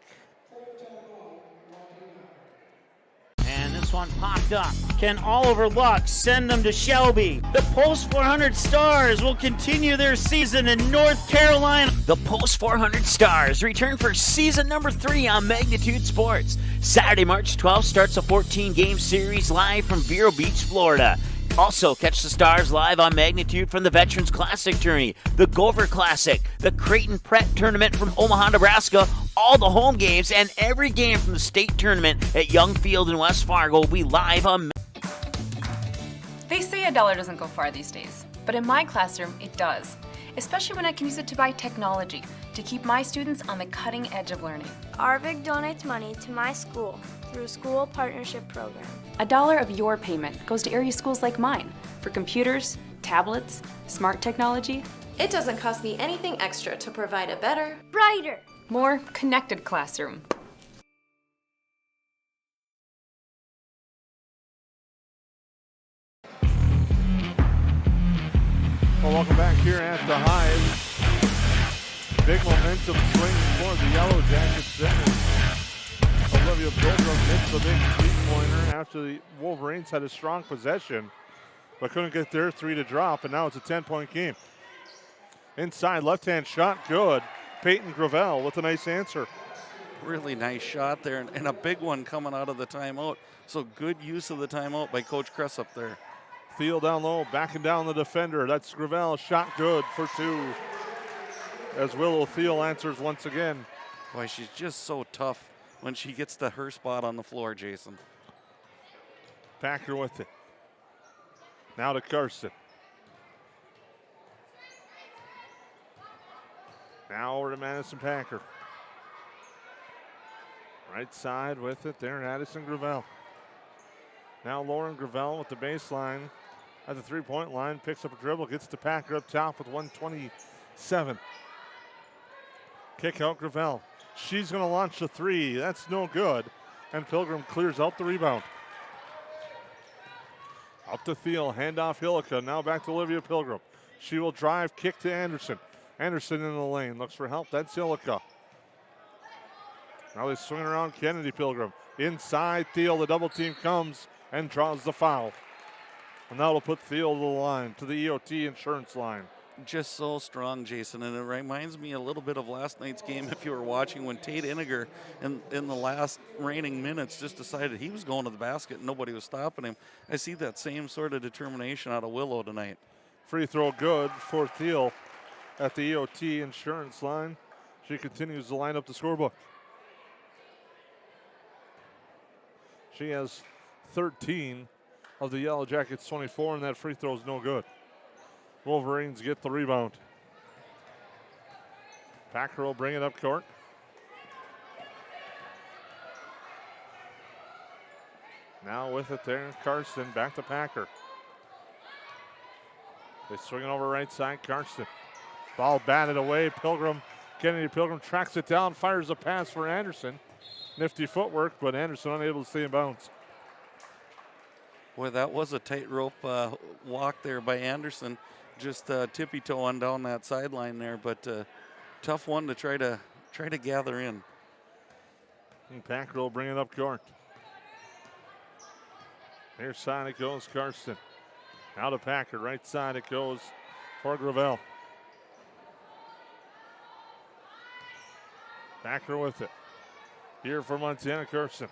And this one popped up. Can Oliver Luck send them to Shelby? The Post 400 Stars will continue their season in North Carolina. The Post 400 Stars return for season number 3 on Magnitude Sports. Saturday, March 12th starts a 14-game series live from Vero Beach, Florida. Also, catch the Stars live on Magnitude from the Veterans Classic Tourney, the Gopher Classic, the Creighton Pret Tournament from Omaha, Nebraska, all the home games, and every game from the state tournament at Young Field in West Fargo will be live on. They say a dollar doesn't go far these days, but in my classroom, it does. Especially when I can use it to buy technology to keep my students on the cutting edge of learning. Arvig donates money to my school through a school partnership program. $1 of your payment goes to area schools like mine for computers, tablets, smart technology. It doesn't cost me anything extra to provide a better, brighter, more connected classroom. Well, welcome back here at the Hive. Big momentum swing for the Yellowjackets there. Olivia Pilgrim hits the big three-pointer after the Wolverines had a strong possession, but couldn't get their 3 to drop, and now it's a 10-point game. Inside, left-hand shot, good. Peyton Gravel with a nice answer. Really nice shot there, and a big one coming out of the timeout. So good use of the timeout by Coach Kress up there. Thiel down low, backing down the defender. That's Gravel, shot good for 2. As Willow Thiel answers once again. Boy, she's just so tough when she gets to her spot on the floor, Jason. Packer with it. Now to Karsten. Now over to Madison Packer. Right side with it there, Addison Gravel. Now Lauren Gravel with the baseline at the three-point line, picks up a dribble, gets to Packer up top with 1:27. Kick out Gravel. She's going to launch the 3. That's no good. And Pilgrim clears out the rebound. Up to Thiel, handoff Hillica. Now back to Olivia Pilgrim. She will drive, kick to Anderson. Anderson in the lane, looks for help. That's Hillica. Now they swing around Kennedy Pilgrim. Inside Thiel, the double team comes and draws the foul. And that'll put Thiel to the line, to the EOT insurance line. Just so strong, Jason, and it reminds me a little bit of last night's game if you were watching when Tate Iniger in the last reigning minutes just decided he was going to the basket and nobody was stopping him. I see that same sort of determination out of Willow tonight. Free throw good for Thiel at the EOT insurance line. She continues to line up the scorebook. She has 13 of the Yellowjackets 24, and that free throw is no good. Wolverines get the rebound. Packer will bring it up court. Now with it there, Karsten back to Packer. They swing it over right side, Karsten. Ball batted away, Pilgrim, Kennedy Pilgrim tracks it down, fires a pass for Anderson. Nifty footwork, but Anderson unable to stay in bounds. Boy, that was a tightrope walk there by Anderson. Just tippy-toeing down that sideline there, but tough one to try to gather in. And Packer will bring it up court. Near side it goes, Karsten. Now to Packer, right side it goes for Gravel. Packer with it. Here for Montana Karsten.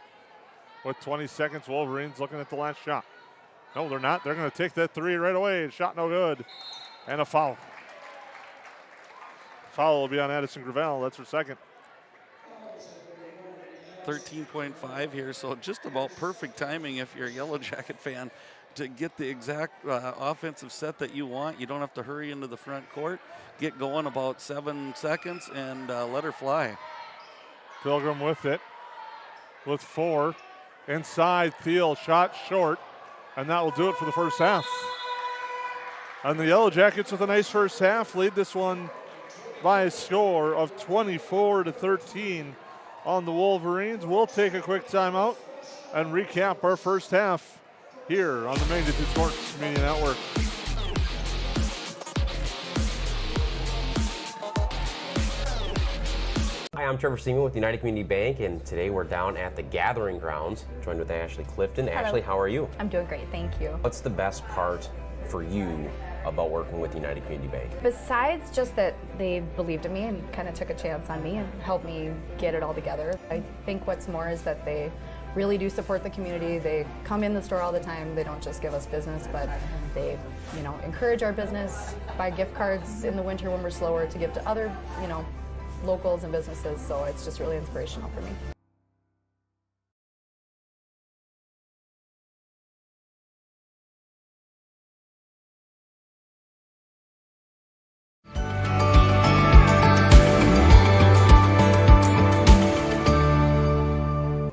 With 20 seconds, Wolverines looking at the last shot. No, they're not. They're going to take that 3 right away. Shot no good. And a foul. foul will be on Addison Gravel. That's her second. 13.5 here, so just about perfect timing if you're a Yellow Jacket fan to get the exact offensive set that you want. You don't have to hurry into the front court. Get going about 7 seconds and let her fly. Pilgrim with it, with 4. Inside, Thiel, shot short, and that will do it for the first half. And the Yellow Jackets with a nice first half lead this one by a score of 24-13 on the Wolverines. We'll take a quick timeout and recap our first half here on the Magnitude Sports Media Network. Hi, I'm Trevor Seaman with United Community Bank, and today we're down at the Gathering Grounds, joined with Ashley Clifton. Hello. Ashley, how are you? I'm doing great, thank you. What's the best part for you about working with United Community Bank? Besides just that they believed in me and kind of took a chance on me and helped me get it all together, I think what's more is that they really do support the community. They come in the store all the time. They don't just give us business, but they, encourage our business, buy gift cards in the winter when we're slower to give to other, locals and businesses. So it's just really inspirational for me.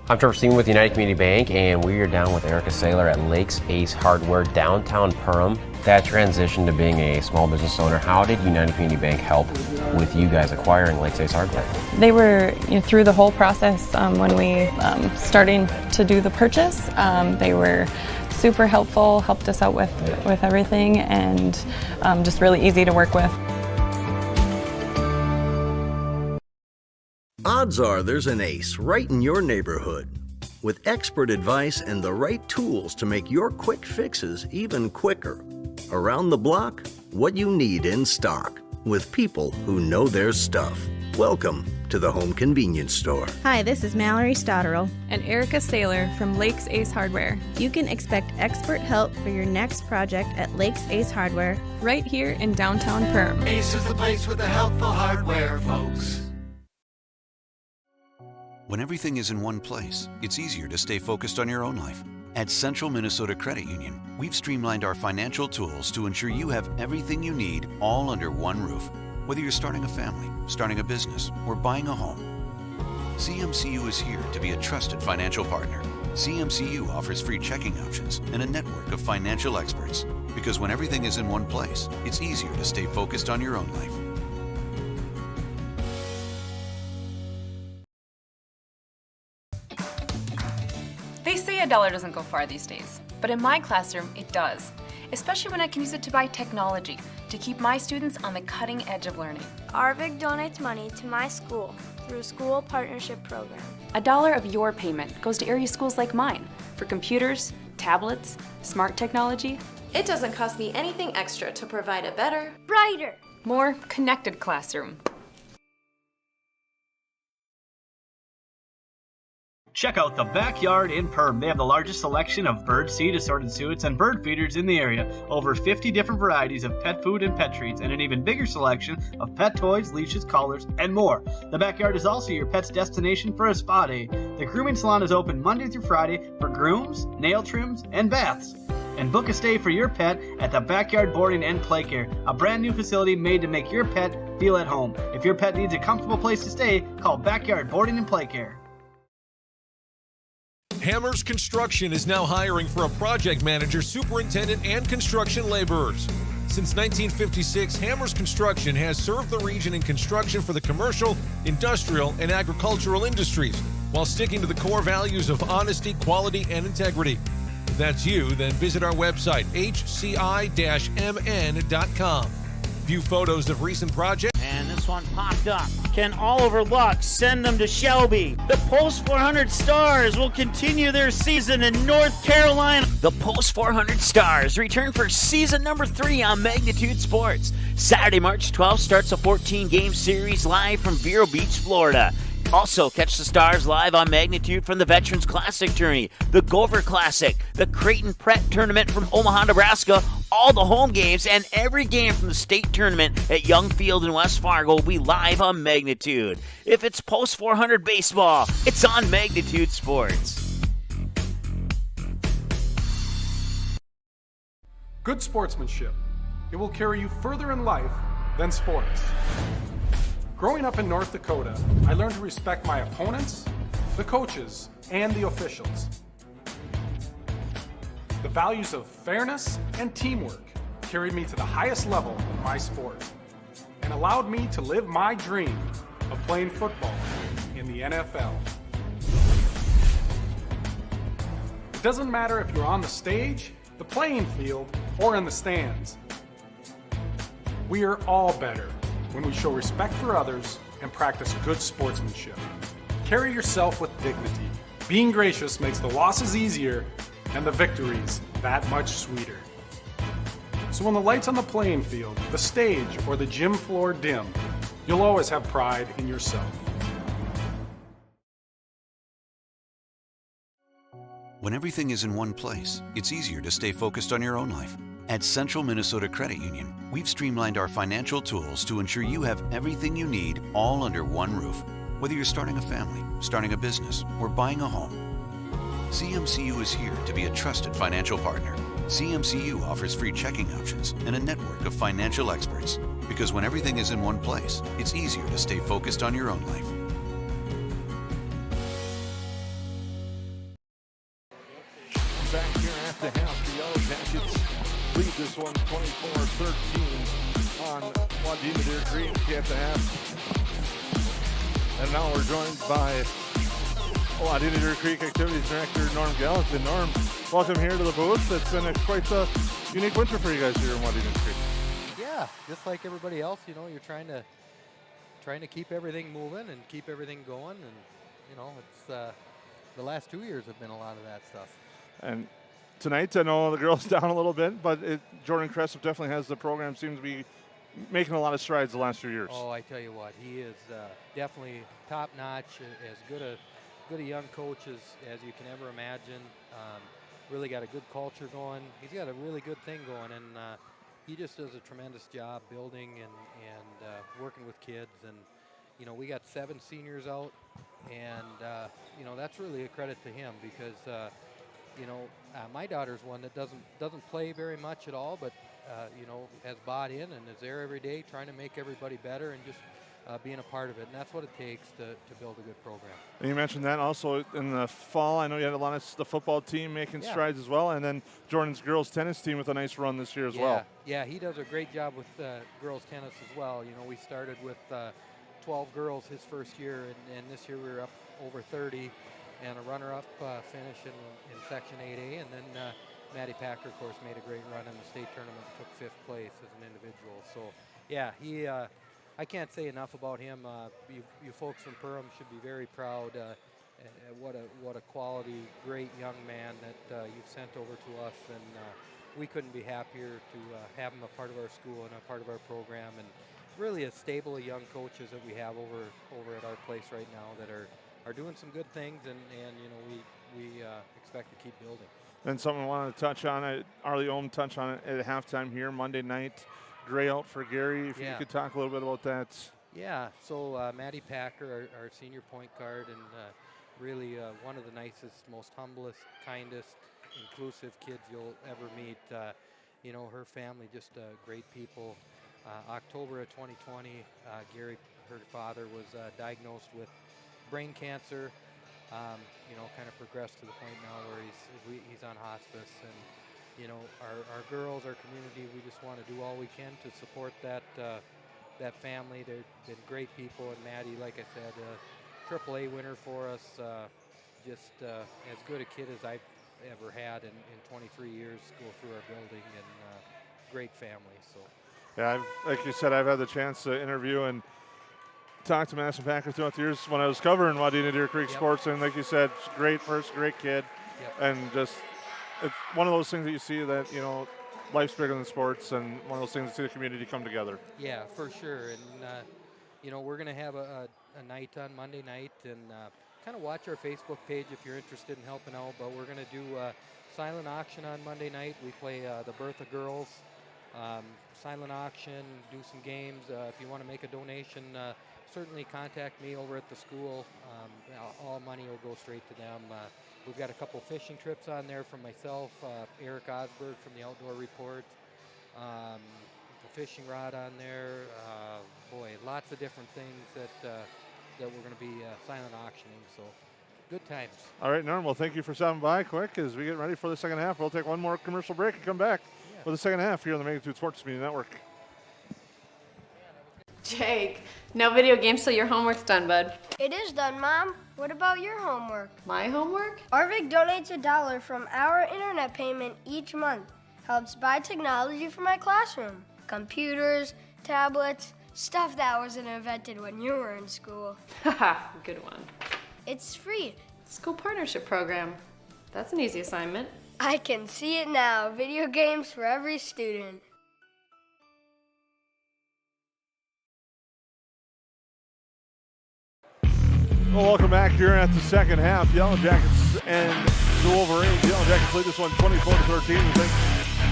I'm Trevor Seaman with United Community Bank, and we are down with Erica Saylor at Lakes Ace Hardware, downtown Perham. That transition to being a small business owner, how did United Community Bank help with you guys acquiring Lakes Ace Hardware? They were through the whole process when we starting to do the purchase. They were super helpful, helped us out with everything, and just really easy to work with. Odds are there's an ace right in your neighborhood. With expert advice and the right tools to make your quick fixes even quicker. Around the block, what you need in stock. With people who know their stuff. Welcome to the Home Convenience Store. Hi, this is Mallory Stotterell and Erica Saylor from Lakes Ace Hardware. You can expect expert help for your next project at Lakes Ace Hardware. Right here in downtown Perham. Ace is the place with the helpful hardware, folks. When everything is in one place, it's easier to stay focused on your own life. At Central Minnesota Credit Union, we've streamlined our financial tools to ensure you have everything you need all under one roof. Whether you're starting a family, starting a business, or buying a home, CMCU is here to be a trusted financial partner. CMCU offers free checking options and a network of financial experts. Because when everything is in one place, it's easier to stay focused on your own life. They say $1 doesn't go far these days, but in my classroom, it does. Especially when I can use it to buy technology to keep my students on the cutting edge of learning. Arvig donates money to my school through a school partnership program. $1 of your payment goes to area schools like mine for computers, tablets, smart technology. It doesn't cost me anything extra to provide a better, brighter, more connected classroom. Check out the Backyard in Perm. They have the largest selection of bird seed, assorted suets, and bird feeders in the area. Over 50 different varieties of pet food and pet treats, and an even bigger selection of pet toys, leashes, collars, and more. The Backyard is also your pet's destination for a spa day. The grooming salon is open Monday through Friday for grooms, nail trims, and baths. And book a stay for your pet at the Backyard Boarding and Play Care, a brand new facility made to make your pet feel at home. If your pet needs a comfortable place to stay, call Backyard Boarding and Play Care. Hammers Construction is now hiring for a project manager, superintendent, and construction laborers. Since 1956, Hammers Construction has served the region in construction for the commercial, industrial, and agricultural industries, while sticking to the core values of honesty, quality, and integrity. If that's you, then visit our website, hci-mn.com. View photos of recent projects. And this one popped up. Can Oliver Luck send them to Shelby? The Post 400 Stars will continue their season in North Carolina. The Post 400 Stars return for season number 3 on Magnitude Sports. Saturday, March 12th starts a 14-game series live from Vero Beach, Florida. Also, catch the Stars live on Magnitude from the Veterans Classic Tourney, the Gopher Classic, the Creighton Prep Tournament from Omaha, Nebraska, All the home games and every game from the state tournament at Young Field in West Fargo will be live on Magnitude. If it's post 400 baseball, it's on Magnitude Sports. Good sportsmanship. It will carry you further in life than sports. Growing up in North Dakota, I learned to respect my opponents, the coaches, and the officials. The values of fairness and teamwork carried me to the highest level in my sport and allowed me to live my dream of playing football in the NFL. It doesn't matter if you're on the stage, the playing field, or in the stands. We are all better when we show respect for others and practice good sportsmanship. Carry yourself with dignity. Being gracious makes the losses easier and the victories that much sweeter. So when the lights on the playing field, the stage, or the gym floor dim, you'll always have pride in yourself. When everything is in one place, it's easier to stay focused on your own life. At Central Minnesota Credit Union, we've streamlined our financial tools to ensure you have everything you need all under one roof. Whether you're starting a family, starting a business, or buying a home, CMCU is here to be a trusted financial partner. CMCU offers free checking options and a network of financial experts. Because when everything is in one place, it's easier to stay focused on your own life. Back here at the half, the Yellowjackets lead this one 24-13 on Wadena Deer Creek at the half. And now we're joined by Wadena Deer Creek Activities Director Norm Gallatin. Norm, welcome here to the booth. It's been quite a unique winter for you guys here in Wadena Deer Creek. Yeah, just like everybody else, you know, you're trying to keep everything moving and keep everything going, and you know, it's the last 2 years have been a lot of that stuff. And tonight, I know the girls down a little bit, but Jordan Cressup definitely has the program, seems to be making a lot of strides the last few years. Oh, I tell you what, he is definitely top-notch, as good a young coach as you can ever imagine. Really got a good culture going. He's got a really good thing going, and he just does a tremendous job building and working with kids. And you know, we got 7 seniors out, and you know, that's really a credit to him because you know, my daughter's one that doesn't play very much at all, but you know, has bought in and is there every day trying to make everybody better and just being a part of it. And that's what it takes to build a good program. And you mentioned that also in the fall. I know you had a lot of the football team making strides as well, and then Jordan's girls tennis team with a nice run this year as well. Yeah, he does a great job with girls tennis as well. You know, we started with 12 girls his first year, and this year we were up over 30. And a runner-up finish in Section 8A, and then Maddie Packer, of course, made a great run in the state tournament, took 5th place as an individual. So, yeah, I can't say enough about him. You folks from Perham should be very proud. What a quality, great young man that you've sent over to us, and we couldn't be happier to have him a part of our school and a part of our program, and really a stable of young coaches that we have over at our place right now that are doing some good things, and you know, we expect to keep building. And something I wanted to touch on, Arlie Ohm touched on it at halftime here Monday night. Gray out for Gary. If you could talk a little bit about that. Yeah, so Maddie Packer, our senior point guard, and really one of the nicest, most humblest, kindest, inclusive kids you'll ever meet. You know, her family, just great people. October of 2020, Gary, her father, was diagnosed with brain cancer. You know, kind of progressed to the point now where he's on hospice, and you know, our girls, our community, we just want to do all we can to support that family. They've been great people, and Maddie, like I said, AAA winner for us. Just as good a kid as I've ever had in 23 years go through our building, and great family. So yeah, like you said, I've had the chance to interview and talked to Madison Packer throughout the years when I was covering Wadena Deer Creek sports, and like you said, great person, great kid, and just it's one of those things that you see that, you know, life's bigger than sports, and one of those things to see the community come together. Yeah, for sure. And you know, we're going to have a night on Monday night, and kind of watch our Facebook page if you're interested in helping out. But we're going to do silent auction on Monday night. We play the Bertha girls. Silent auction, do some games. If you want to make a donation, certainly contact me over at the school. All money will go straight to them. We've got a couple fishing trips on there from myself, Eric Osberg from the Outdoor Report, the fishing rod on there. Boy, lots of different things that we're going to be silent auctioning. So good times. All right, Norm, well, thank you for stopping by quick as we get ready for the second half. We'll take one more commercial break and come back with the second half here on the Magnitude Sports Media Network. Jake, no video games till your homework's done, bud. It is done, Mom. What about your homework? My homework? Arvik donates $1 from our internet payment each month. Helps buy technology for my classroom. Computers, tablets, stuff that wasn't invented when you were in school. Haha, good one. It's free. School partnership program. That's an easy assignment. I can see it now. Video games for every student. Well, welcome back here at the second half. Yellowjackets and the Wolverines. Yellowjackets lead this one 24-13. We thank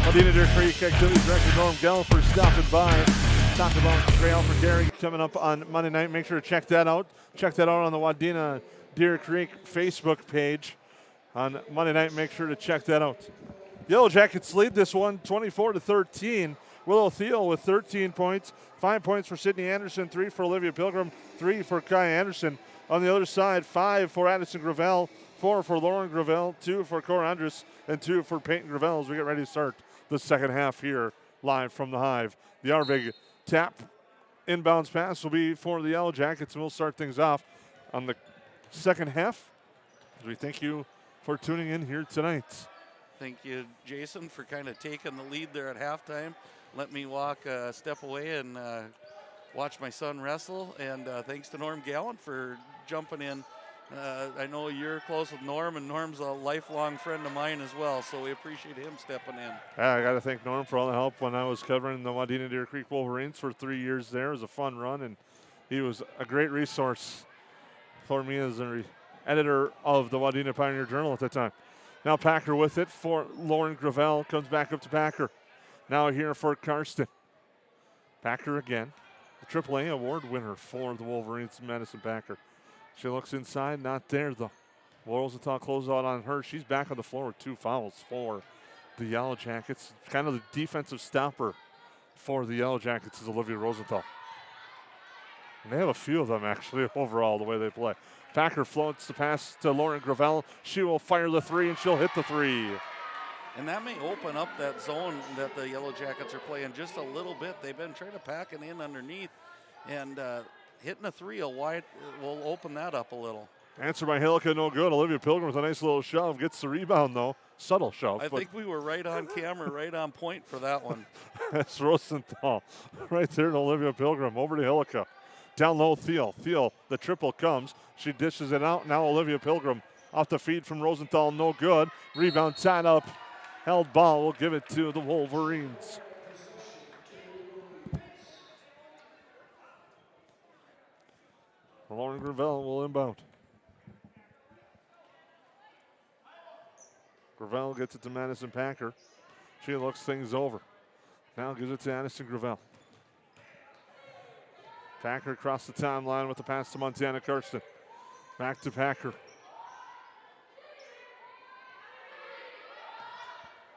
Wadena Deer Creek Activities Director Norm Gell for stopping by. Talked about Trail for Gary coming up on Monday night. Make sure to check that out. Check that out on the Wadena Deer Creek Facebook page on Monday night. Make sure to check that out. Yellowjackets lead this one 24-13. Willow Thiel with 13 points. 5 points for Sydney Anderson, 3 for Olivia Pilgrim, 3 for Kai Anderson. On the other side, 5 for Addison Gravel, 4 for Lauren Gravel, 2 for Cora Andrus, and 2 for Peyton Gravel as we get ready to start the second half here live from the Hive. The Arvig tap inbounds pass will be for the Yellowjackets, and we'll start things off on the second half. As we thank you for tuning in here tonight. Thank you, Jason, for kind of taking the lead there at halftime. Let me walk a step away and watch my son wrestle. And thanks to Norm Gallant for jumping in. I know you're close with Norm, and Norm's a lifelong friend of mine as well, so we appreciate him stepping in. Yeah, I got to thank Norm for all the help when I was covering the Wadena Deer Creek Wolverines for 3 years there. It was a fun run, and he was a great resource for me as an editor of the Wadena Pioneer Journal at that time. Now Packer with it for Lauren Gravel. Comes back up to Packer. Now here for Karsten. Packer again. The AAA award winner for the Wolverines, Madison Packer. She looks inside, not there though. Rosenthal closes out on her. She's back on the floor with 2 fouls for the Yellowjackets. Kind of the defensive stopper for the Yellowjackets is Olivia Rosenthal. And they have a few of them actually overall the way they play. Packer floats the pass to Lauren Gravel. She will fire the 3 and she'll hit the 3. And that may open up that zone that the Yellowjackets are playing just a little bit. They've been trying to pack it in underneath, and hitting a 3 will open that up a little. Answer by Hillica, no good. Olivia Pilgrim with a nice little shove. Gets the rebound, though. Subtle shove. I think we were right on camera, right on point for that one. That's Rosenthal right there to Olivia Pilgrim. Over to Hillica. Down low, Thiel. Thiel, the triple comes. She dishes it out. Now Olivia Pilgrim off the feed from Rosenthal, no good. Rebound tied up. Held ball. We'll give it to the Wolverines. Lauren Gravel will inbound. Gravel gets it to Madison Packer. She looks things over. Now gives it to Addison Gravel. Packer across the timeline with the pass to Montana Karsten. Back to Packer.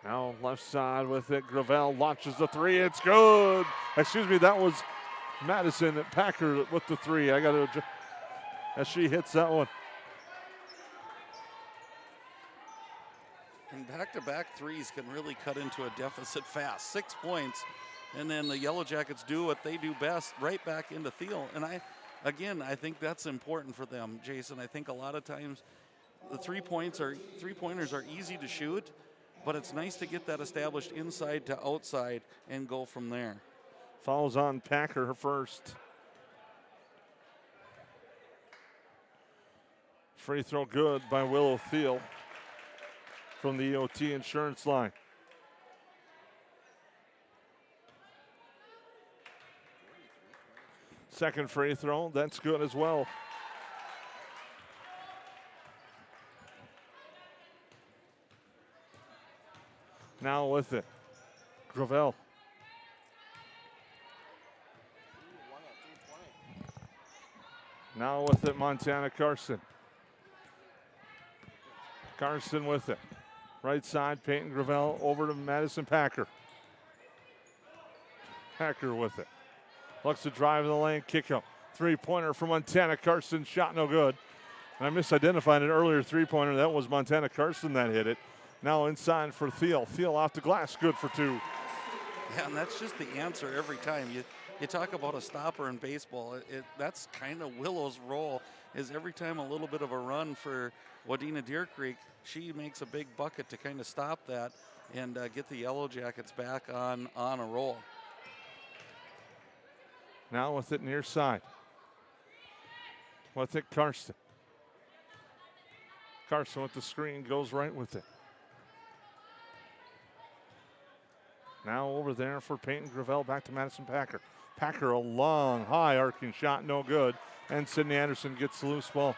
Now left side with it. Gravel launches the 3. It's good. Excuse me, that was Madison Packer with the 3. I got to, as she hits that one. And back-to-back 3s can really cut into a deficit fast. 6 points, and then the Yellowjackets do what they do best, right back into Thiel. And I think that's important for them, Jason. I think a lot of times the three-pointers are easy to shoot, but it's nice to get that established inside to outside and go from there. Fouls on Packer, her first. Free throw good by Willow Thiel from the EOT insurance line. Second free throw, that's good as well. Now with it, Gravel. Now with it, Montana Carson. Carson with it. Right side, Peyton Gravel over to Madison Packer. Packer with it. Looks to drive in the lane, kick up. Three-pointer for Montana Carson, shot no good. And I misidentified an earlier three-pointer. That was Montana Carson that hit it. Now inside for Thiel. Thiel off the glass, good for two. Yeah, and that's just the answer every time. You talk about a stopper in baseball. That's kind of Willow's role, is every time a little bit of a run for Wadena Deer Creek, she makes a big bucket to kind of stop that and get the Yellowjackets back on a roll. Now with it near side. With it, Karsten. Carson with the screen, goes right with it. Now over there for Peyton Gravel, back to Madison Packer. Packer, a long, high arcing shot, no good. And Sydney Anderson gets the loose ball.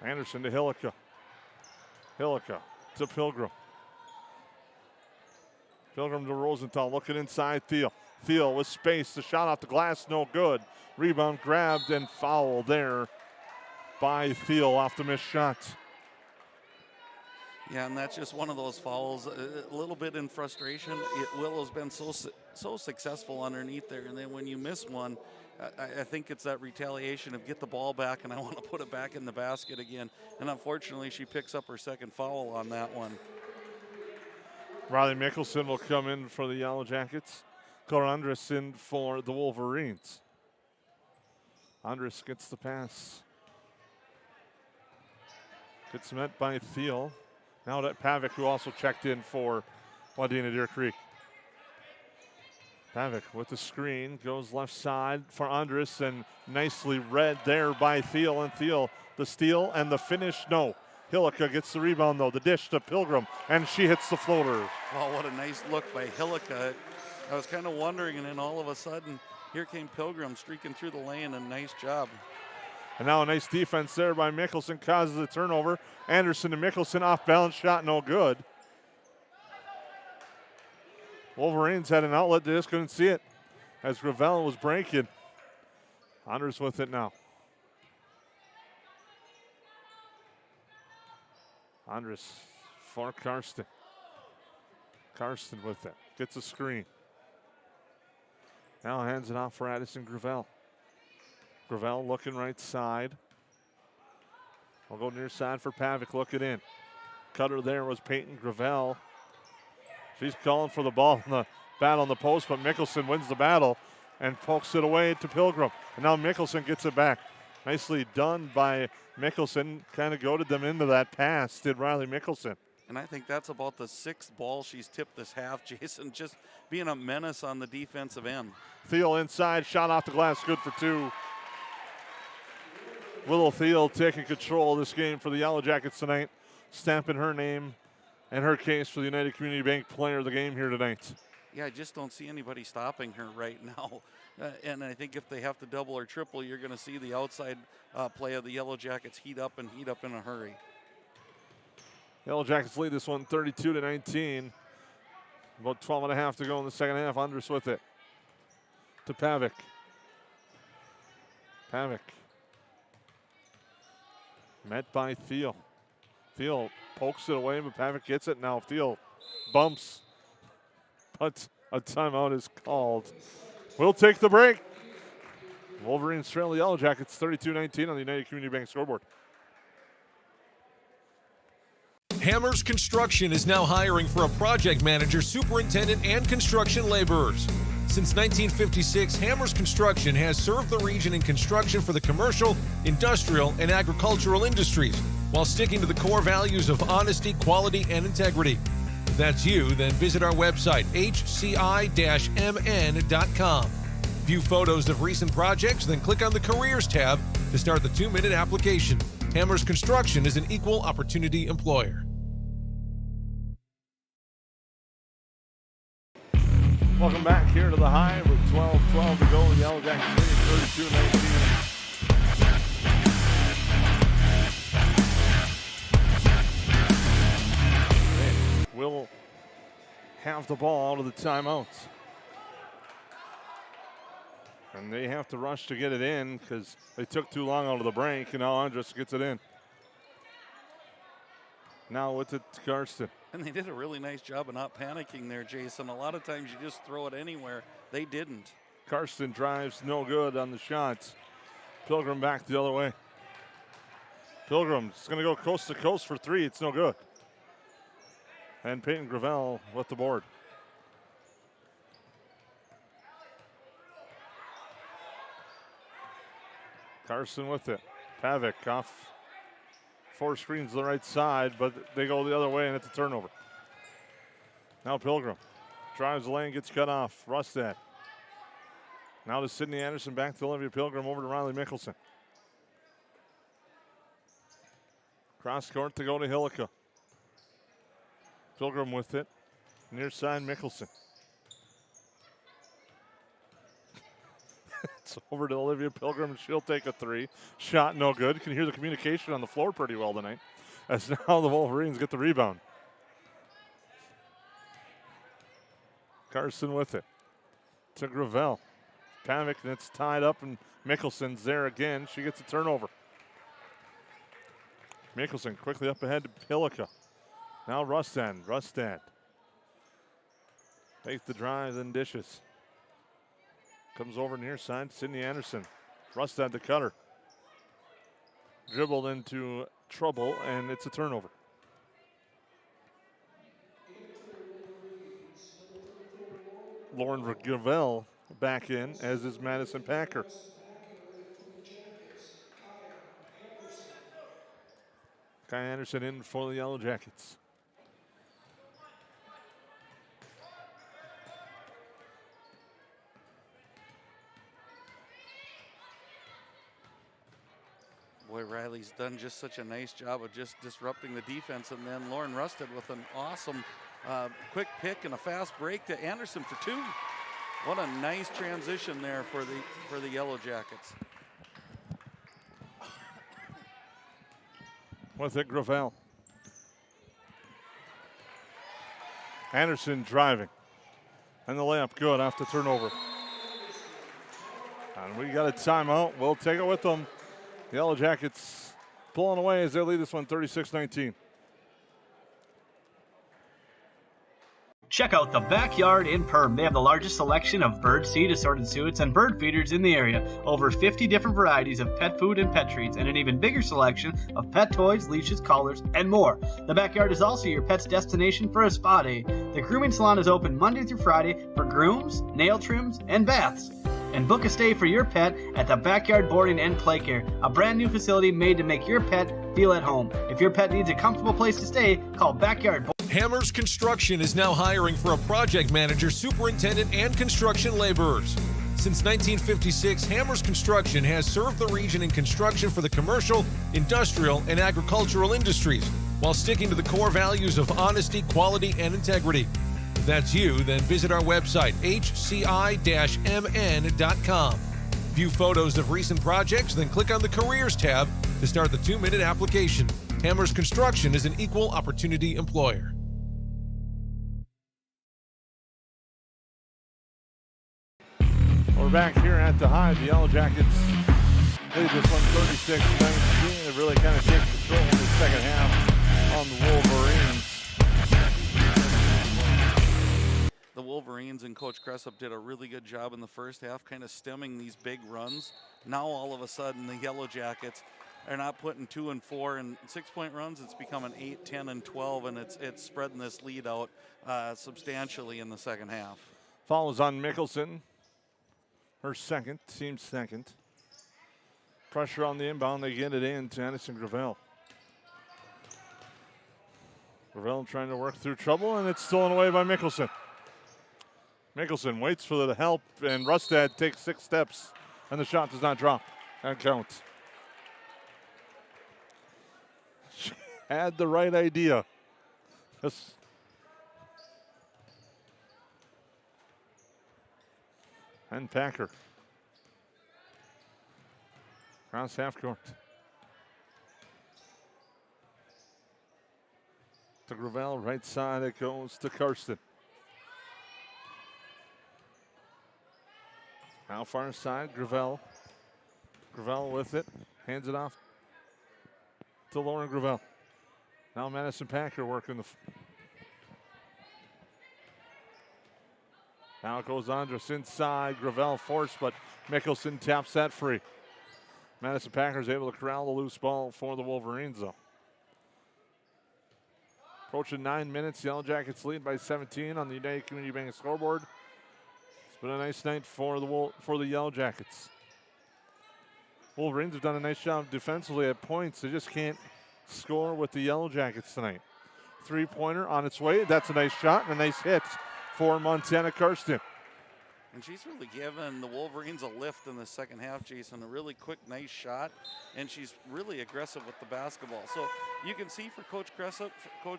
Anderson to Hillica. Hillica to Pilgrim. Pilgrim to Rosenthal, looking inside, Thiel. Thiel with space, the shot off the glass, no good. Rebound grabbed and foul there by Thiel off the missed shot. Yeah, and that's just one of those fouls. A little bit in frustration. Willow's been so successful underneath there, and then when you miss one, I think it's that retaliation of get the ball back and I want to put it back in the basket again. And unfortunately, she picks up her second foul on that one. Riley Mickelson will come in for the Yellowjackets. Cora Andres in for the Wolverines. Andres gets the pass. Gets met by Thiel. Now to Pavic, who also checked in for Wadena Deer Creek. Pavic with the screen, goes left side for Andres, and nicely read there by Thiel. And Thiel, the steal and the finish, no. Hillica gets the rebound though, the dish to Pilgrim, and she hits the floater. Well, what a nice look by Hillica. I was kind of wondering, and then all of a sudden, here came Pilgrim streaking through the lane, and nice job. And now a nice defense there by Mickelson causes a turnover. Anderson to Mickelson, off balance shot, no good. Wolverines had an outlet, they just couldn't see it as Gravel was breaking. Andres with it now. Andres for Karsten. Karsten with it, gets a screen. Now hands it off for Addison Gravel. Gravel looking right side. I'll go near side for Pavic, looking in. Cutter there was Peyton Gravel. She's calling for the ball in the battle on the post, but Mickelson wins the battle and pokes it away to Pilgrim. And now Mickelson gets it back. Nicely done by Mickelson. Kind of goaded them into that pass, did Riley Mickelson. And I think that's about the sixth ball she's tipped this half, Jason, just being a menace on the defensive end. Thiel inside, shot off the glass, good for two. Willow Thiel taking control of this game for the Yellowjackets tonight, stamping her name and her case for the United Community Bank Player of the Game here tonight. Yeah, I just don't see anybody stopping her right now. And I think if they have to double or triple, you're going to see the outside play of the Yellowjackets heat up in a hurry. Yellowjackets lead this one 32-19. About 12 and a half to go in the second half. Andres with it to Pavic. Pavic. Met by Thiel. Thiel pokes it away, but Pavic gets it now. Thiel bumps, but a timeout is called. We'll take the break. Wolverines trail the Yellowjackets 32-19 on the United Community Bank scoreboard. Hammers Construction is now hiring for a project manager, superintendent, and construction laborers. Since 1956, Hammers Construction has served the region in construction for the commercial, industrial, and agricultural industries, while sticking to the core values of honesty, quality, and integrity. If that's you, then visit our website, hci-mn.com. View photos of recent projects, then click on the Careers tab to start the 2-minute application. Hammers Construction is an equal opportunity employer. Welcome back here to the High with 12-12 to go. The Yellowjackets leading 32-19. have the ball out of the timeouts. And they have to rush to get it in because they took too long out of the break, and now Andres gets it in. Now with it to Karsten. And they did a really nice job of not panicking there, Jason. A lot of times you just throw it anywhere. They didn't. Karsten drives no good on the shots. Pilgrim back the other way. Pilgrim's going to go coast to coast for three. It's no good. And Peyton Gravel with the board. Carson with it. Pavic off 4 screens to the right side, but they go the other way, and it's a turnover. Now Pilgrim drives the lane, gets cut off. Rustad. Now to Sydney Anderson, back to Olivia Pilgrim, over to Riley Mickelson. Cross court to go to Hillica. Pilgrim with it. Near side, Mickelson. It's over to Olivia Pilgrim, and she'll take a three. Shot no good. Can hear the communication on the floor pretty well tonight, as now the Wolverines get the rebound. Carson with it. To Gravel. Pavic, and it's tied up, and Mickelson's there again. She gets a turnover. Mickelson quickly up ahead to Hillica. Now Rustad. Rustad takes the drive, then dishes. Comes over near side, Sydney Anderson. Rustad the cutter. Dribbled into trouble, and it's a turnover. Lauren Gravel back in, as is Madison Packer. Kai Anderson in for the Yellowjackets. Boy, Riley's done just such a nice job of just disrupting the defense, and then Lauren Rustad with an awesome quick pick and a fast break to Anderson for two. What a nice transition there for the Yellowjackets. With it, Gravel. Anderson driving. And the layup good off the turnover. And we got a timeout. We'll take it with them. The Yellowjackets pulling away as they lead this one 36-19. Check out the Backyard in Perham. They have the largest selection of bird seed, assorted suets, and bird feeders in the area. Over 50 different varieties of pet food and pet treats, and an even bigger selection of pet toys, leashes, collars, and more. The Backyard is also your pet's destination for a spa day. The grooming salon is open Monday through Friday for grooms, nail trims, and baths. And book a stay for your pet at the Backyard Boarding and Play Care, a brand new facility made to make your pet feel at home. If your pet needs a comfortable place to stay, call Backyard Boarding. Hammers Construction is now hiring for a project manager, superintendent, and construction laborers. Since 1956, Hammers Construction has served the region in construction for the commercial, industrial, and agricultural industries, while sticking to the core values of honesty, quality, and integrity. If that's you, then visit our website, hci-mn.com. View photos of recent projects, then click on the Careers tab to start the 2-minute application. Hammers Construction is an equal opportunity employer. We're back here at the Hive. The Yellowjackets lead this one 36-19. They really kind of take control in the second half on the Wolverines. The Wolverines and Coach Cressup did a really good job in the first half, kind of stemming these big runs. Now all of a sudden the Yellowjackets are not putting 2 and 4 and 6-point runs. It's becoming 8, 10, and 12, and it's spreading this lead out substantially in the second half. Follows on Mickelson. Her second, team second. Pressure on the inbound. They get it in to Anderson Gravel. Gravel trying to work through trouble, and it's stolen away by Mickelson. Mickelson waits for the help, and Rustad takes 6 steps, and the shot does not drop. That counts. She had the right idea. Just and Packer. Cross half court. To Gravel, right side, it goes to Karsten. Now far side, Gravel. Gravel with it, hands it off to Lauren Gravel. Now Madison Packer working the. Now it goes Andres inside. Gravel forced, but Mickelson taps that free. Madison Packer is able to corral the loose ball for the Wolverines, though. Approaching 9 minutes, Yellowjackets lead by 17 on the United Community Bank scoreboard. It's been a nice night for the Yellowjackets. Wolverines have done a nice job defensively at points. They just can't score with the Yellowjackets tonight. Three-pointer on its way. That's a nice shot and a nice hit for Montana Karsten. And she's really given the Wolverines a lift in the second half, Jason. A really quick, nice shot, and she's really aggressive with the basketball. So you can see for Coach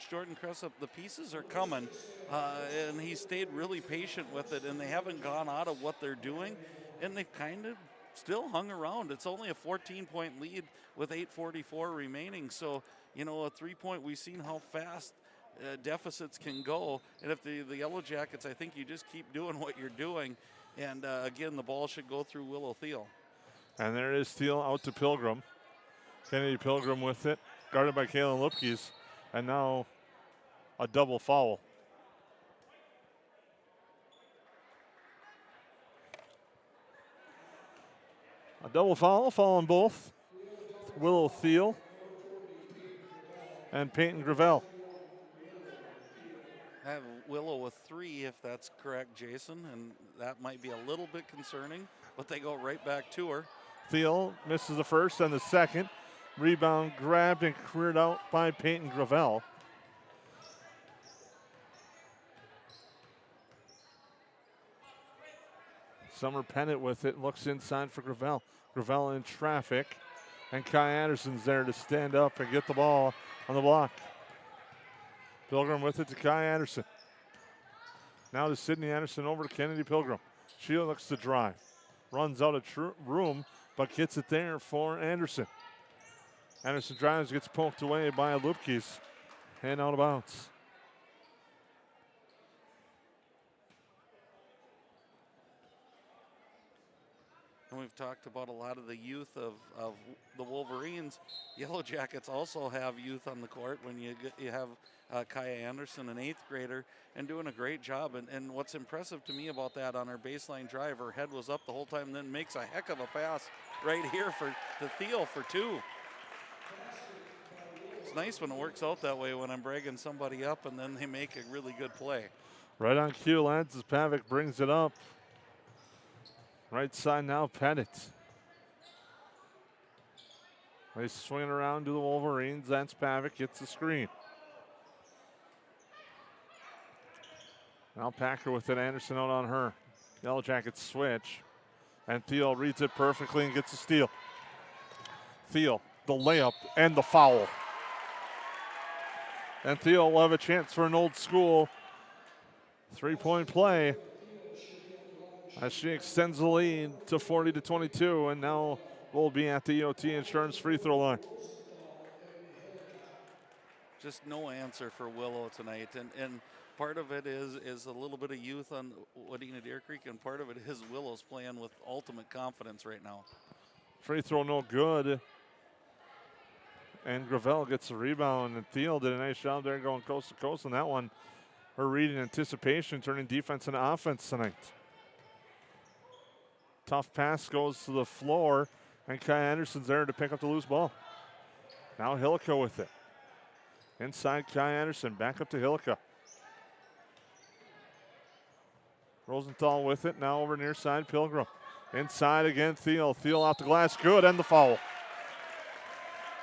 Jordan Cressup, the pieces are coming, and he stayed really patient with it, and they haven't gone out of what they're doing, and they've kind of still hung around. It's only a 14-point lead with 8:44 remaining. So, you know, a 3-point, we've seen how fast deficits can go, and if the Yellowjackets, I think you just keep doing what you're doing, and again, the ball should go through Willow Thiel. And there is Thiel out to Pilgrim. Kennedy Pilgrim with it, guarded by Kaylin Lipkes, and now a double foul. A double foul on both Willow Thiel and Peyton Gravel. I have Willow with 3, if that's correct, Jason, and that might be a little bit concerning, but they go right back to her. Thiel misses the first and the second. Rebound grabbed and cleared out by Peyton Gravel. Summer Pennant with it, looks inside for Gravel. Gravel in traffic, and Kai Anderson's there to stand up and get the ball on the block. Pilgrim with it to Kai Anderson. Now to Sydney Anderson over to Kennedy Pilgrim. She looks to drive. Runs out of room, but gets it there for Anderson. Anderson drives, gets poked away by Lupkes, and out of bounds. And we've talked about a lot of the youth of the Wolverines. Yellowjackets also have youth on the court when you have Kaya Anderson, an 8th grader, and doing a great job. And what's impressive to me about that, on her baseline drive, her head was up the whole time, then makes a heck of a pass right here to Thiel for 2. It's nice when it works out that way, when I'm bragging somebody up and then they make a really good play. Right on cue, lads, as Pavic brings it up. Right side now, Pettit. They swing it around to the Wolverines. That's Pavic, gets the screen. Now Packer with it, Anderson out on her. Yellowjackets switch. And Thiel reads it perfectly and gets a steal. Thiel, the layup and the foul. And Thiel will have a chance for an old school 3-point play as she extends the lead to 40-22, and now will be at the EOT Insurance free throw line. Just no answer for Willow tonight, and part of it is a little bit of youth on Wadena Deer Creek, and part of it is Willow's playing with ultimate confidence right now. Free throw no good. And Gravel gets the rebound, and Thiel did a nice job there going coast to coast on that one. Her reading anticipation, turning defense into offense tonight. Tough pass goes to the floor, and Kai Anderson's there to pick up the loose ball. Now Hillica with it. Inside Kai Anderson, back up to Hillica. Rosenthal with it, now over near side, Pilgrim. Inside again, Thiel. Thiel off the glass, good, and the foul.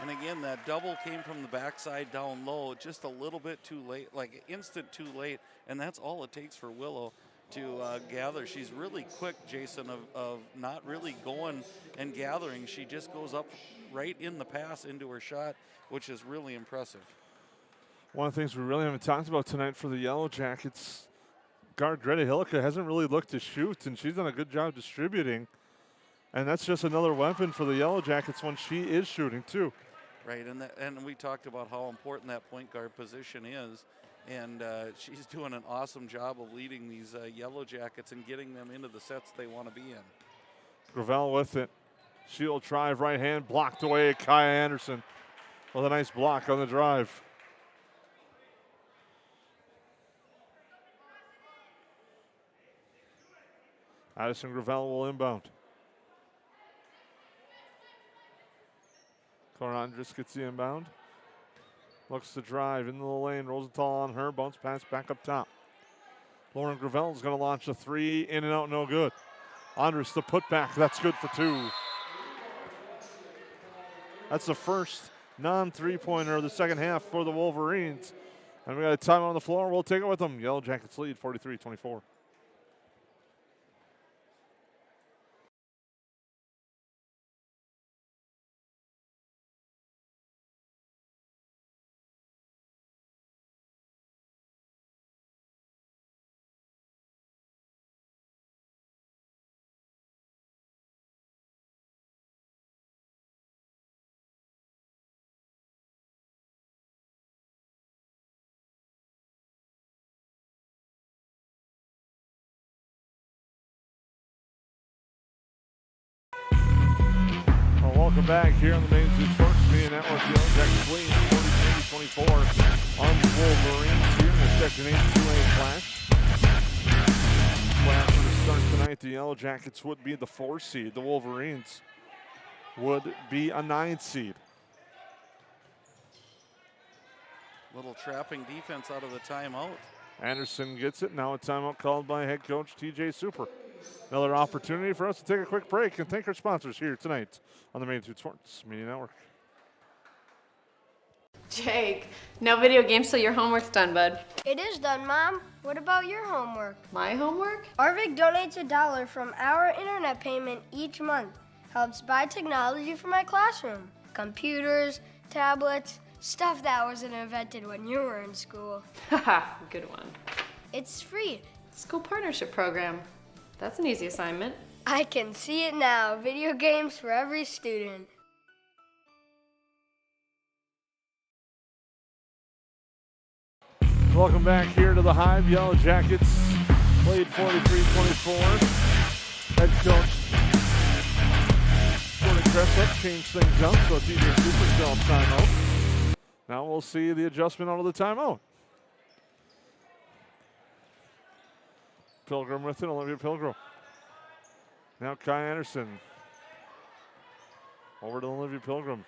And again, that double came from the backside down low, just a little bit too late, like instant too late, and that's all it takes for Willow to gather. She's really quick, Jason, of not really going and gathering. She just goes up right in the pass into her shot, which is really impressive. One of the things we really haven't talked about tonight for the Yellowjackets, guard Greta Hillica hasn't really looked to shoot, and she's done a good job distributing. And that's just another weapon for the Yellowjackets when she is shooting too. Right, and we talked about how important that point guard position is. And she's doing an awesome job of leading these Yellowjackets and getting them into the sets they want to be in. Gravel with it. Shield drive, right hand, blocked away. Kaya Anderson with a nice block on the drive. Addison Gravel will inbound. Corandris gets the inbound. Looks to drive into the lane. Rosenthal on her. Bounce pass back up top. Lauren Gravel is going to launch a three. In and out, no good. Andres the putback. That's good for two. That's the first non-three-pointer of the second half for the Wolverines. And we got a timeout on the floor. We'll take it with them. Yellowjackets lead 43-24. Welcome back here on the Main Street Sports Media Network. The Yellowjackets lead 43-24 on the Wolverines here in the Section 8 2A clash. Well, after the start tonight, the Yellowjackets would be the 4 seed. The Wolverines would be a 9 seed. Little trapping defense out of the timeout. Anderson gets it. Now a timeout called by head coach TJ Super. Another opportunity for us to take a quick break and thank our sponsors here tonight on the Main Street Sports Media Network. Jake, no video games till your homework's done, bud. It is done, Mom. What about your homework? My homework? Arvik donates $1 from our internet payment each month. Helps buy technology for my classroom. Computers, tablets, stuff that wasn't invented when you were in school. Haha, good one. It's free. School partnership program. That's an easy assignment. I can see it now. Video games for every student. Welcome back here to the Hive. Yellowjackets played 43-24. Head coach Jordan Cressup changed things up, so TJ Super still on timeout. Now we'll see the adjustment out of the timeout. Pilgrim with it, Olivia Pilgrim. Now Kai Anderson. Over to Olivia Pilgrim.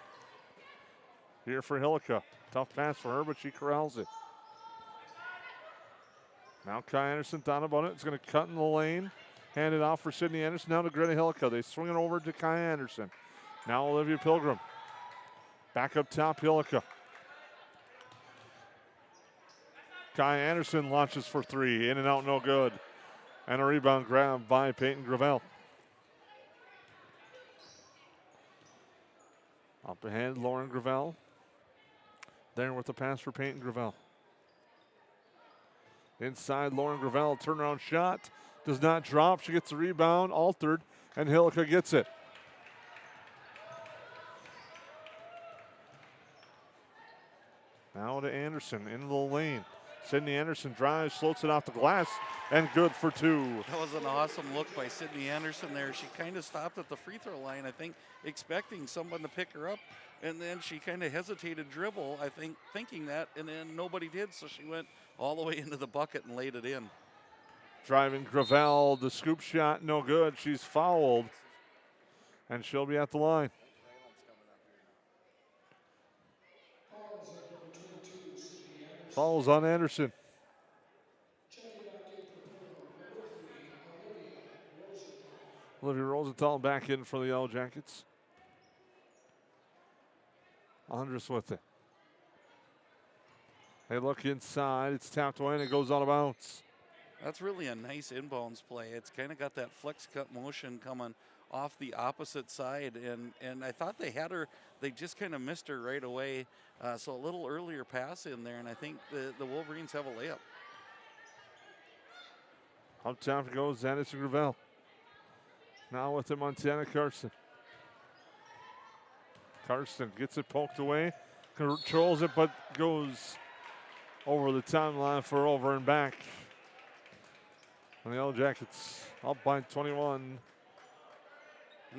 Here for Hillica. Tough pass for her, but she corrals it. Now Kai Anderson thought about it. It's going to cut in the lane. Hand it off for Sydney Anderson. Now to Greta Hillica. They swing it over to Kai Anderson. Now Olivia Pilgrim. Back up top, Hillica. Kai Anderson launches for three. In and out, no good. And a rebound grab by Peyton Gravel. Up ahead, Lauren Gravel. There with the pass for Peyton Gravel. Inside, Lauren Gravel, turnaround shot. Does not drop. She gets the rebound, altered, and Hillica gets it. Now to Anderson, into the lane. Sydney Anderson drives, floats it off the glass, and good for two. That was an awesome look by Sydney Anderson there. She kind of stopped at the free throw line, I think, expecting someone to pick her up, and then she kind of hesitated dribble, I think, thinking that, and then nobody did, so she went all the way into the bucket and laid it in. Driving Gravel, the scoop shot, no good. She's fouled, and she'll be at the line. Fouls on Anderson. Olivia Rosenthal back in for the Yellowjackets. Andres with it. They look inside. It's tapped away and it goes out of bounds. That's really a nice inbounds play. It's kind of got that flex cut motion coming off the opposite side, and I thought they had her. They just kind of missed her right away. So a little earlier pass in there, and I think the Wolverines have a layup. Up top goes Anderson Gravel. Now with it, Montana Carson. Carson gets it poked away, controls it, but goes over the timeline for over and back. And the Yellowjackets up by 21.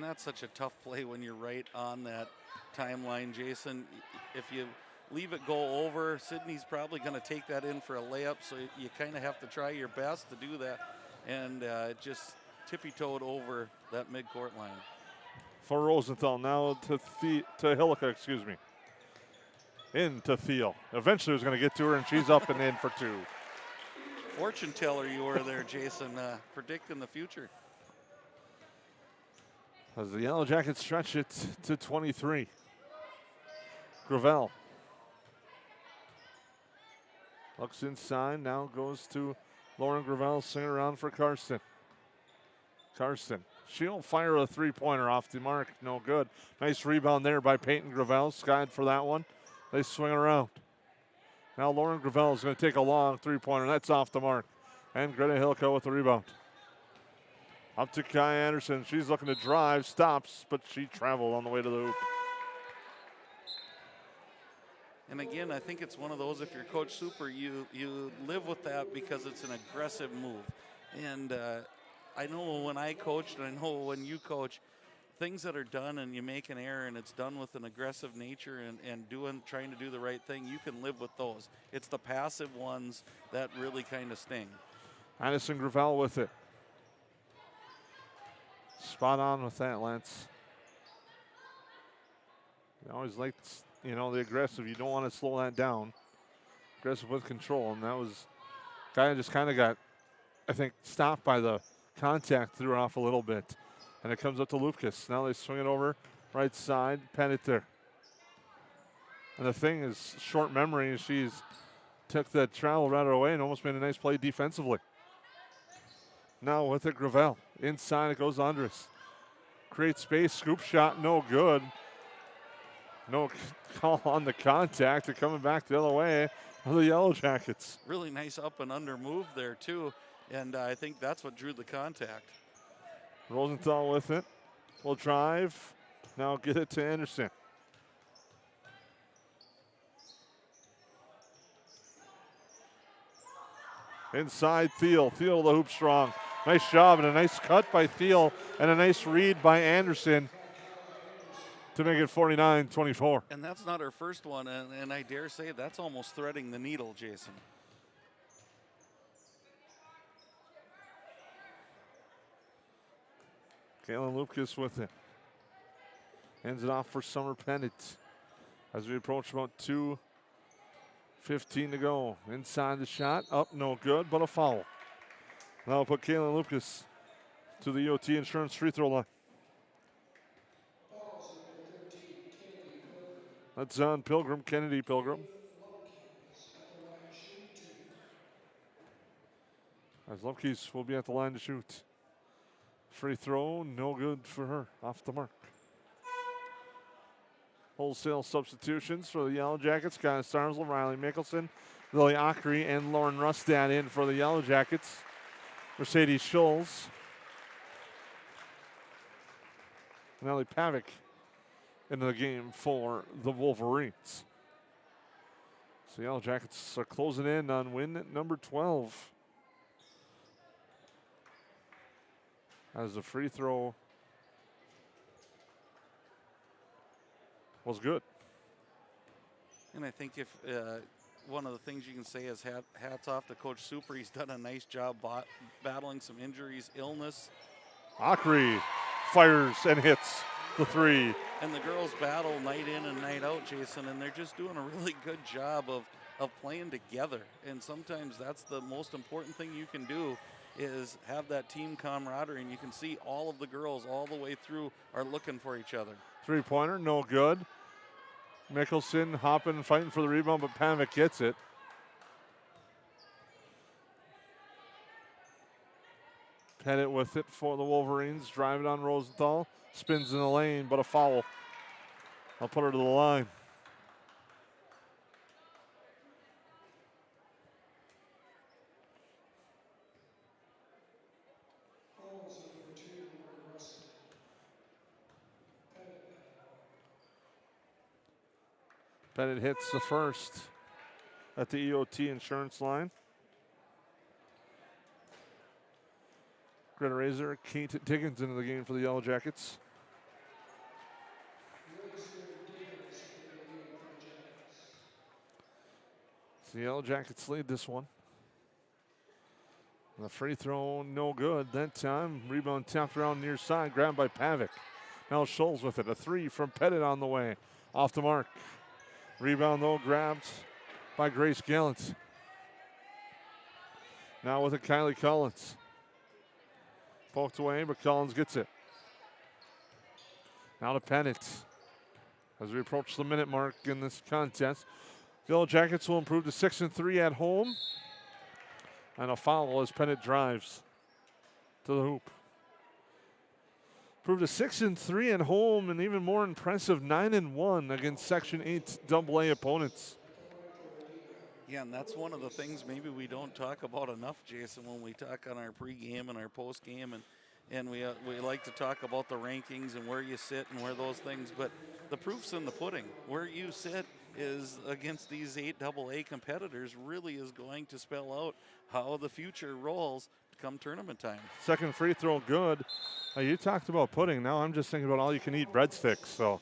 And that's such a tough play when you're right on that timeline, Jason. If you leave it go over, Sydney's probably going to take that in for a layup, so you kind of have to try your best to do that. And just tippy-toed over that midcourt line. For Rosenthal, now to Hillica, excuse me. Into Thiel. Eventually was going to get to her, and she's up and in for 2. Fortune teller you were there, Jason, predicting the future. As the Yellow Jackets stretch it to 23. Gravel looks inside, now goes to Lauren Gravel, swing around for Karsten. Karsten, she'll fire a three-pointer off the mark, no good. Nice rebound there by Peyton Gravel, skied for that one. They swing around. Now Lauren Gravel is going to take a long three-pointer, that's off the mark. And Greta Hilka with the rebound. Up to Kai Anderson. She's looking to drive, stops, but she traveled on the way to the hoop. And again, I think it's one of those, if you're Coach Super, you live with that because it's an aggressive move. And I know when I coached, and I know when you coach, things that are done and you make an error and it's done with an aggressive nature and trying to do the right thing, you can live with those. It's the passive ones that really kind of sting. Addison Gravel with it. Spot on with that, Lance. You always like, the aggressive. You don't want to slow that down. Aggressive with control, and that was just kind of got, I think, stopped by the contact, threw off a little bit. And it comes up to Lupkus. Now they swing it over right side, pen it there. And the thing is, short memory, she's took that travel right away and almost made a nice play defensively. Now with it, Gravel. Inside it goes Andres. Creates space, scoop shot, no good. No call on the contact. They're coming back the other way of the Yellow Jackets. Really nice up and under move there too. And I think that's what drew the contact. Rosenthal with it. Will drive. Now get it to Anderson. Inside Thiel. Thiel the hoop strong. Nice job and a nice cut by Thiel and a nice read by Anderson to make it 49-24. And that's not her first one, and I dare say that's almost threading the needle, Jason. Kaylin Lupkus with it. Hands it off for Summer Pennant as we approach about 2:15 to go. Inside the shot, up, no good, but a foul. Now we'll put Kaylin Lupkus to the EOT Insurance free throw line. That's on Pilgrim, Kennedy Pilgrim. As Lupkes will be at the line to shoot. Free throw, no good for her, off the mark. Wholesale substitutions for the Yellow Jackets. Guy Starsel, Riley Mickelson, Lily Ockery, and Lauren Rustad in for the Yellow Jackets. Mercedes Schulz. And Ellie Pavic into the game for the Wolverines. So the Yellow Jackets are closing in on win number 12. As the free throw was good. And I think if one of the things you can say is hats off to Coach Super. He's done a nice job battling some injuries, illness. Ockery fires and hits the three. And the girls battle night in and night out, Jason, and they're just doing a really good job of playing together. And sometimes that's the most important thing you can do, is have that team camaraderie, and you can see all of the girls all the way through are looking for each other. Three-pointer, no good. Mickelson hopping, fighting for the rebound, but Pavic gets it. Pettit with it for the Wolverines. Drive it on Rosenthal. Spins in the lane, but a foul. I'll put her to the line. Pettit hits the first at the EOT Insurance line. Greta Razor, Kate Diggins into the game for the Yellow Jackets. So the Yellowjackets lead this one. The free throw, no good that time. Rebound tapped around near side, grabbed by Pavic. Now Scholes with it. A three from Pettit on the way. Off the mark. Rebound, though, grabbed by Grace Gallant. Now with it, Kylie Collins. Poked away, but Collins gets it. Now to Pettit. As we approach the minute mark in this contest, the Yellowjackets will improve to 6-3 at home. And a foul as Pettit drives to the hoop. Improved to 6-3 at home, and even more impressive, 9-1 against Section 8 AA opponents. Yeah, and that's one of the things maybe we don't talk about enough, Jason, when we talk on our pregame and our postgame, and we like to talk about the rankings and where you sit and where those things, but the proof's in the pudding. Where you sit is against these 8 AA competitors really is going to spell out how the future rolls come tournament time. Second free throw good. You talked about pudding. Now I'm just thinking about all you can eat breadsticks. So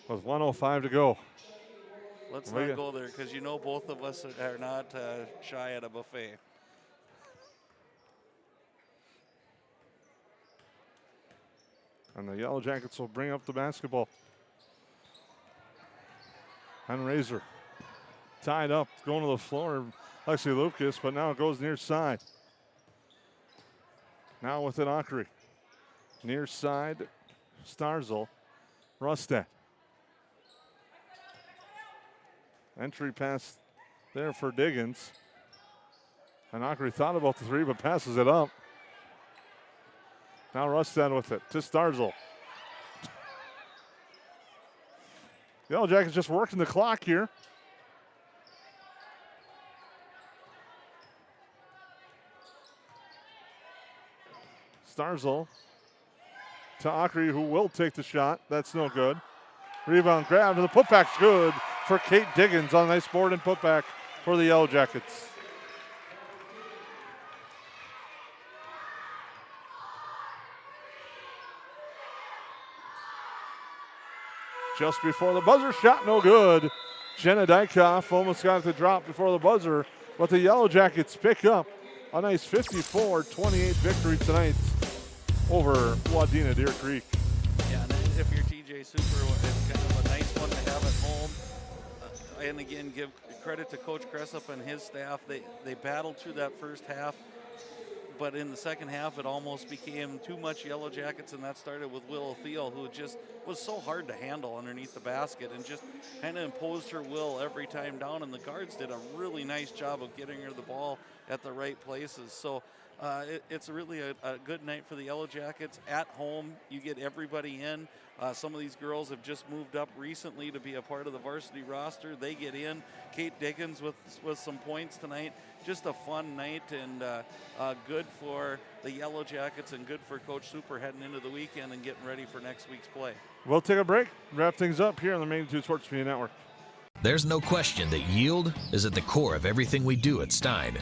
with 1:05 to go. Let's not go there, because you know both of us are not shy at a buffet. And the Yellowjackets will bring up the basketball. And Razor tied up, going to the floor. Lexi Lucas, but now it goes near side. Now with it, Ockery. Near side, Starzl. Rustad. Entry pass there for Diggins. And Ockery thought about the three, but passes it up. Now Rustad with it to Starzl. The Yellowjackets just working the clock here. Starzl to Ockery, who will take the shot. That's no good. Rebound grab, and the putback's good for Kate Diggins on a nice board and putback for the Yellowjackets. Just before the buzzer, shot no good. Jenna Dykoff almost got the drop before the buzzer, but the Yellowjackets pick up a nice 54-28 victory tonight over Wadena Deer Creek. Yeah, and if you're TJ Super, it's kind of a nice one to have at home. And again, give credit to Coach Cressup and his staff. They battled through that first half, but in the second half, it almost became too much Yellowjackets, and that started with Willow Thiel, who just was so hard to handle underneath the basket and just kind of imposed her will every time down, and the guards did a really nice job of getting her the ball at the right places. So it's really a good night for the Yellowjackets. At home, you get everybody in. Some of these girls have just moved up recently to be a part of the varsity roster. They get in. Kate Diggins with some points tonight. Just a fun night, and good for the Yellowjackets and good for Coach Super heading into the weekend and getting ready for next week's play. We'll take a break, wrap things up here on the Magnitude Sports Media Network. There's no question that yield is at the core of everything we do at Stein.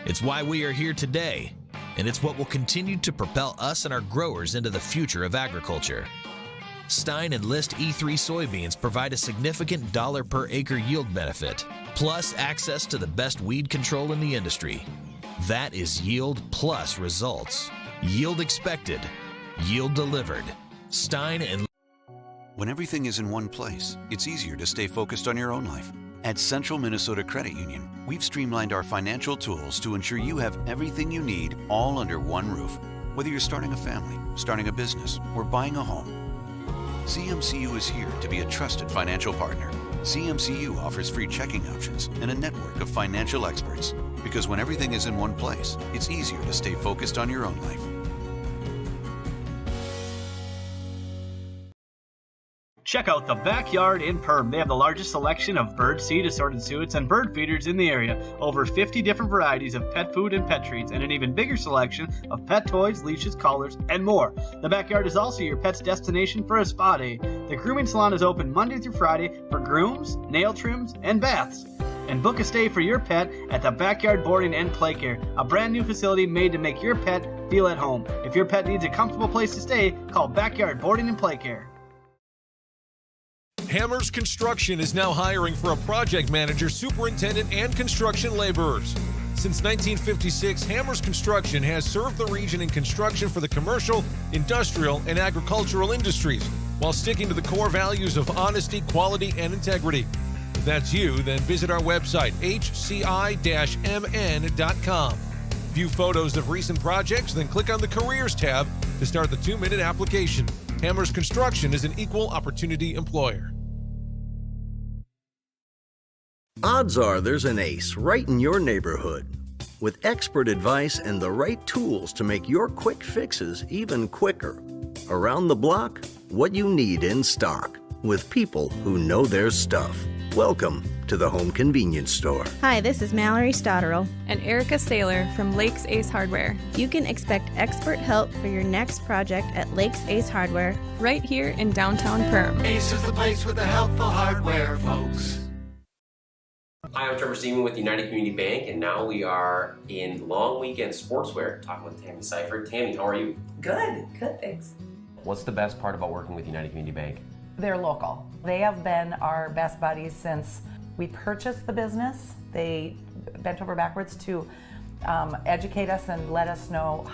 It's why we are here today, and it's what will continue to propel us and our growers into the future of agriculture. Stein Enlist E3 soybeans provide a significant dollar per acre yield benefit, plus access to the best weed control in the industry. That is yield plus results. Yield expected, yield delivered. Stein and When everything is in one place, it's easier to stay focused on your own life. At Central Minnesota Credit Union, we've streamlined our financial tools to ensure you have everything you need all under one roof. Whether you're starting a family, starting a business, or buying a home, CMCU is here to be a trusted financial partner. CMCU offers free checking options and a network of financial experts. Because when everything is in one place, it's easier to stay focused on your own life. Check out the Backyard in Perham. They have the largest selection of bird seed, assorted suets, and bird feeders in the area. Over 50 different varieties of pet food and pet treats, and an even bigger selection of pet toys, leashes, collars, and more. The Backyard is also your pet's destination for a spa day. The grooming salon is open Monday through Friday for grooms, nail trims, and baths. And book a stay for your pet at the Backyard Boarding and Play Care, a brand new facility made to make your pet feel at home. If your pet needs a comfortable place to stay, call Backyard Boarding and Play Care. Hammers Construction is now hiring for a project manager, superintendent, and construction laborers. Since 1956, Hammers Construction has served the region in construction for the commercial, industrial, and agricultural industries, while sticking to the core values of honesty, quality, and integrity. If that's you, then visit our website, hci-mn.com. View photos of recent projects, then click on the Careers tab to start the 2-minute application. Hammers Construction is an equal opportunity employer. Odds are there's an ace right in your neighborhood. With expert advice and the right tools to make your quick fixes even quicker. Around the block, what you need in stock. With people who know their stuff. Welcome to the Home Convenience Store. Hi, this is Mallory Stotterell. And Erica Saylor from Lakes Ace Hardware. You can expect expert help for your next project at Lakes Ace Hardware. Right here in downtown Perham. Ace is the place with the helpful hardware, folks. Hi, I'm Trevor Seaman with United Community Bank, and now we are in Long Weekend Sportswear talking with Tammy Seifert. Tammy, how are you? Good, thanks. What's the best part about working with United Community Bank? They're local. They have been our best buddies since we purchased the business. They bent over backwards to educate us and let us know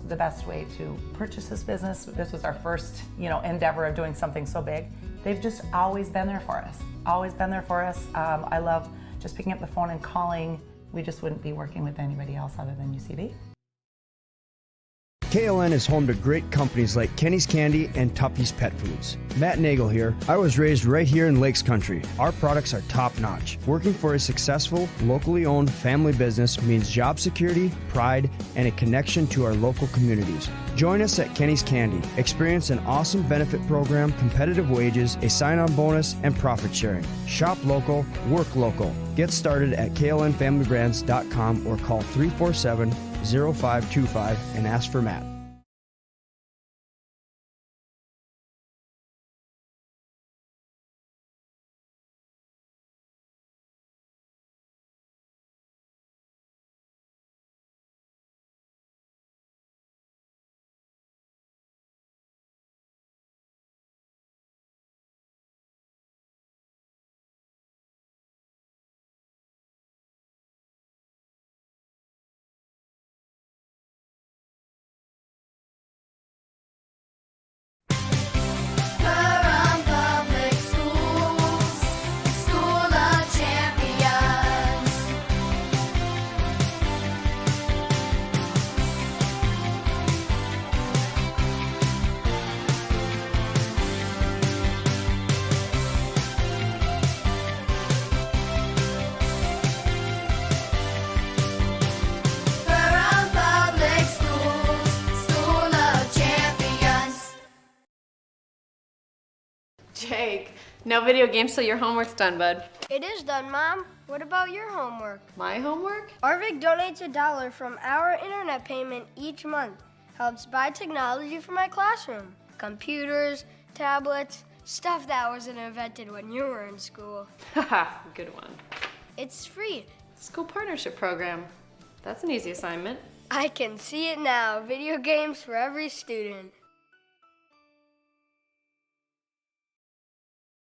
the best way to purchase this business. This was our first, endeavor of doing something so big. They've just always been there for us. I love just picking up the phone and calling. We just wouldn't be working with anybody else other than UCB. KLN is home to great companies like Kenny's Candy and Tuppy's Pet Foods. Matt Nagel here. I was raised right here in Lakes Country. Our products are top-notch. Working for a successful, locally owned family business means job security, pride, and a connection to our local communities. Join us at Kenny's Candy. Experience an awesome benefit program, competitive wages, a sign-on bonus, and profit sharing. Shop local, work local. Get started at klnfamilybrands.com or call 347-0525 and ask for Matt. Jake, no video games till your homework's done, bud. It is done, Mom. What about your homework? My homework? Arvik donates $1 from our internet payment each month. Helps buy technology for my classroom. Computers, tablets, stuff that wasn't invented when you were in school. Haha, good one. It's free. School partnership program. That's an easy assignment. I can see it now. Video games for every student.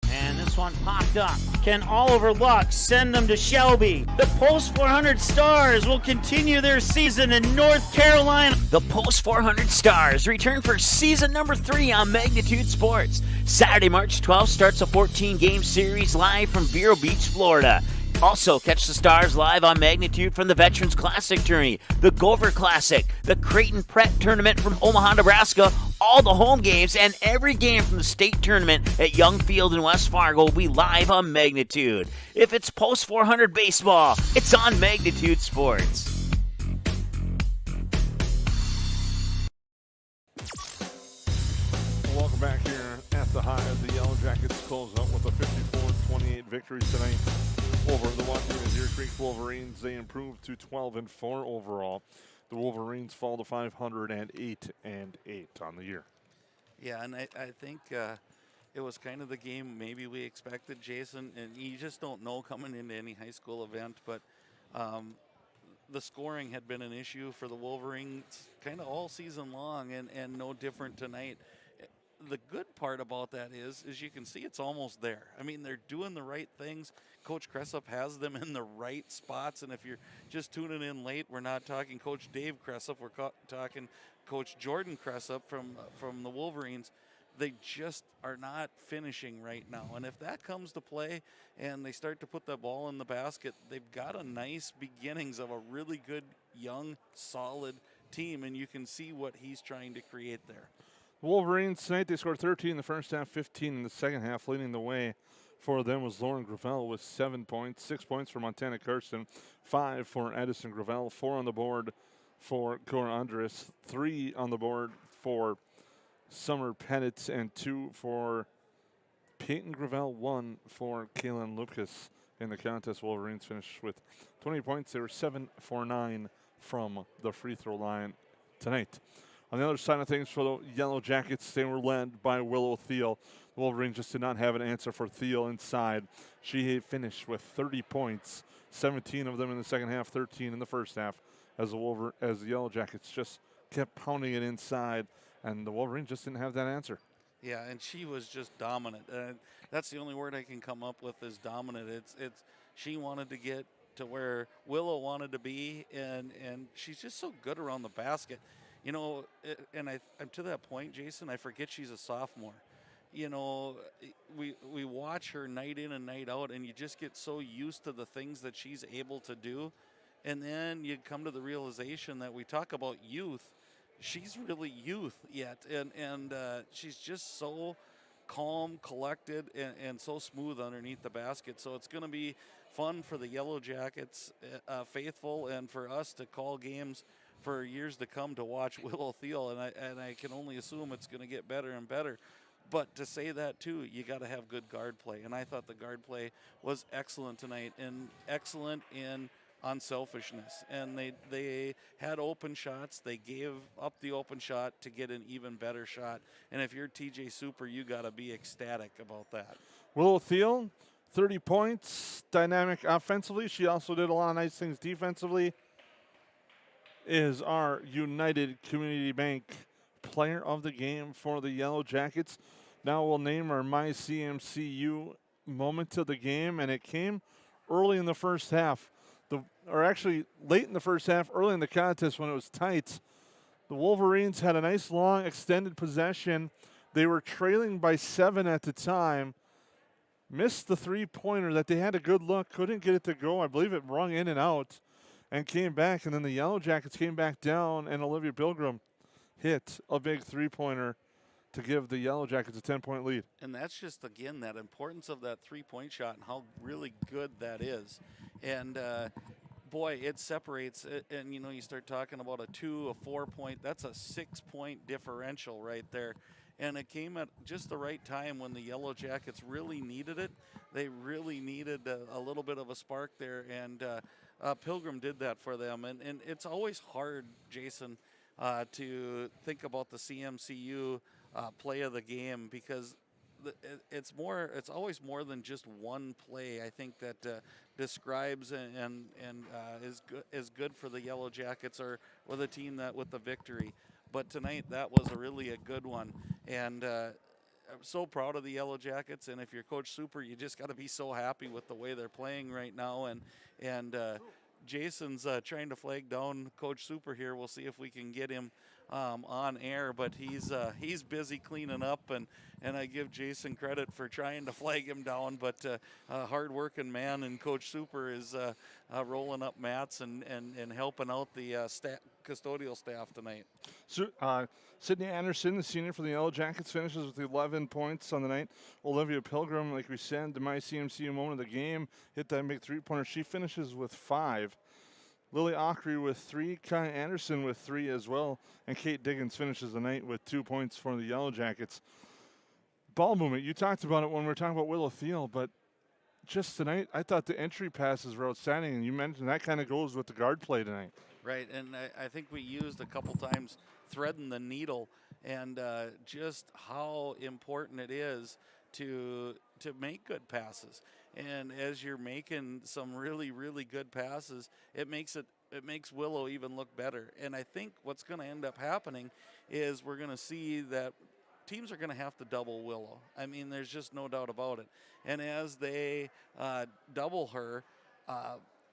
And this one popped up. Can Oliver Luck send them to Shelby? The Post 400 Stars will continue their season in North Carolina. The Post 400 Stars return for season number 3 on Magnitude Sports. Saturday, March 12th starts a 14-game series live from Vero Beach, Florida. Also, catch the Stars live on Magnitude from the Veterans Classic Tourney, the Gopher Classic, the Creighton Prep Tournament from Omaha, Nebraska, all the home games, and every game from the state tournament at Young Field in West Fargo will be live on Magnitude. If it's Post 400 baseball, it's on Magnitude Sports. Welcome back here at the Hive. The Yellowjackets close out with a 54-28 victory tonight over the Wadena Deer Creek Wolverines. They improved to 12-4 overall. The Wolverines fall to 508-8 on the year. Yeah, and I think it was kind of the game maybe we expected, Jason, and you just don't know coming into any high school event, but the scoring had been an issue for the Wolverines kind of all season long, and no different tonight. the good part about that is you can see it's almost there. I mean, they're doing the right things. Coach Cressup has them in the right spots. And if you're just tuning in late, we're not talking Coach Dave Cressup. We're talking Coach Jordan Cressup from the Wolverines. They just are not finishing right now. And if that comes to play and they start to put the ball in the basket, they've got a nice beginnings of a really good, young, solid team. And you can see what he's trying to create there. Wolverines tonight, they scored 13 in the first half, 15 in the second half. Leading the way for them was Lauren Gravel with 7 points, 6 points for Montana Karsten, 5 for Edison Gravel, 4 on the board for Cora Andres, 3 on the board for Summer Pettit, and 2 for Peyton Gravel, 1 for Kaylin Lucas. In the contest, Wolverines finished with 20 points. They were 7 for 9 from the free throw line tonight. On the other side of things, for the Yellowjackets, they were led by Willow Thiel. The Wolverines just did not have an answer for Thiel inside. She finished with 30 points, 17 of them in the second half, 13 in the first half, as the Yellowjackets just kept pounding it inside, and the Wolverines just didn't have that answer. Yeah, and she was just dominant. That's the only word I can come up with is dominant. It's she wanted to get to where Willow wanted to be, and she's just so good around the basket. You know, and I'm to that point, Jason, I forget she's a sophomore. You know, we watch her night in and night out, and you just get so used to the things that she's able to do. And then you come to the realization that we talk about youth. She's really youth yet, and she's just so calm, collected, and so smooth underneath the basket. So it's going to be fun for the Yellowjackets faithful, and for us to call games for years to come to watch Willow Thiel, and I can only assume it's going to get better and better. But to say that too, you got to have good guard play, and I thought the guard play was excellent tonight, and excellent in unselfishness. And they had open shots. They gave up the open shot to get an even better shot. And if you're TJ Super, you got to be ecstatic about that. Willow Thiel, 30 points, dynamic offensively. She also did a lot of nice things defensively. Is our United Community Bank player of the game for the Yellowjackets. Now we'll name our MyCMCU moment of the game, and it came early in the first half. Or actually late in the first half, early in the contest when it was tight. The Wolverines had a nice long extended possession. They were trailing by 7 at the time. Missed the three-pointer that they had a good look, couldn't get it to go. I believe it rung in and out and came back. And then the Yellowjackets came back down, and Olivia Pilgrim hit a big three-pointer to give the Yellowjackets a 10-point lead. And that's just, again, that importance of that three-point shot and how really good that is. And, boy, it separates. And, you know, you start talking about a 2, a 4-point. That's a 6-point differential right there. And it came at just the right time when the Yellowjackets really needed it. They really needed a little bit of a spark there. And Pilgrim did that for them. And it's always hard, Jason, to think about the CMCU play of the game, because it's always more than just one play. I think that describes and is good for the Yellowjackets or the team that with the victory. But tonight that was really a good one, and I'm so proud of the Yellowjackets. And if you're Coach Super, you just got to be so happy with the way they're playing right now. And Jason's trying to flag down Coach Super here. We'll see if we can get him on air, but he's busy cleaning up, and I give Jason credit for trying to flag him down, but a hard-working man, and Coach Super is rolling up mats and helping out the custodial staff tonight. So, Sydney Anderson, the senior for the Yellowjackets, finishes with 11 points on the night. Olivia Pilgrim, like we said, the MyCMCU moment of the game, hit that big three-pointer. She finishes with 5. Lily Ockery with 3, Kai Anderson with 3 as well, and Kate Diggins finishes the night with 2 points for the Yellowjackets. Ball movement, you talked about it when we were talking about Willow Thiel, but just tonight, I thought the entry passes were outstanding, and you mentioned that kind of goes with the guard play tonight. Right, and I think we used a couple times threading the needle, and just how important it is to make good passes. And as you're making some really, really good passes, it makes Willow even look better. And I think what's going to end up happening is we're going to see that teams are going to have to double Willow. I mean, there's just no doubt about it. And as they double her,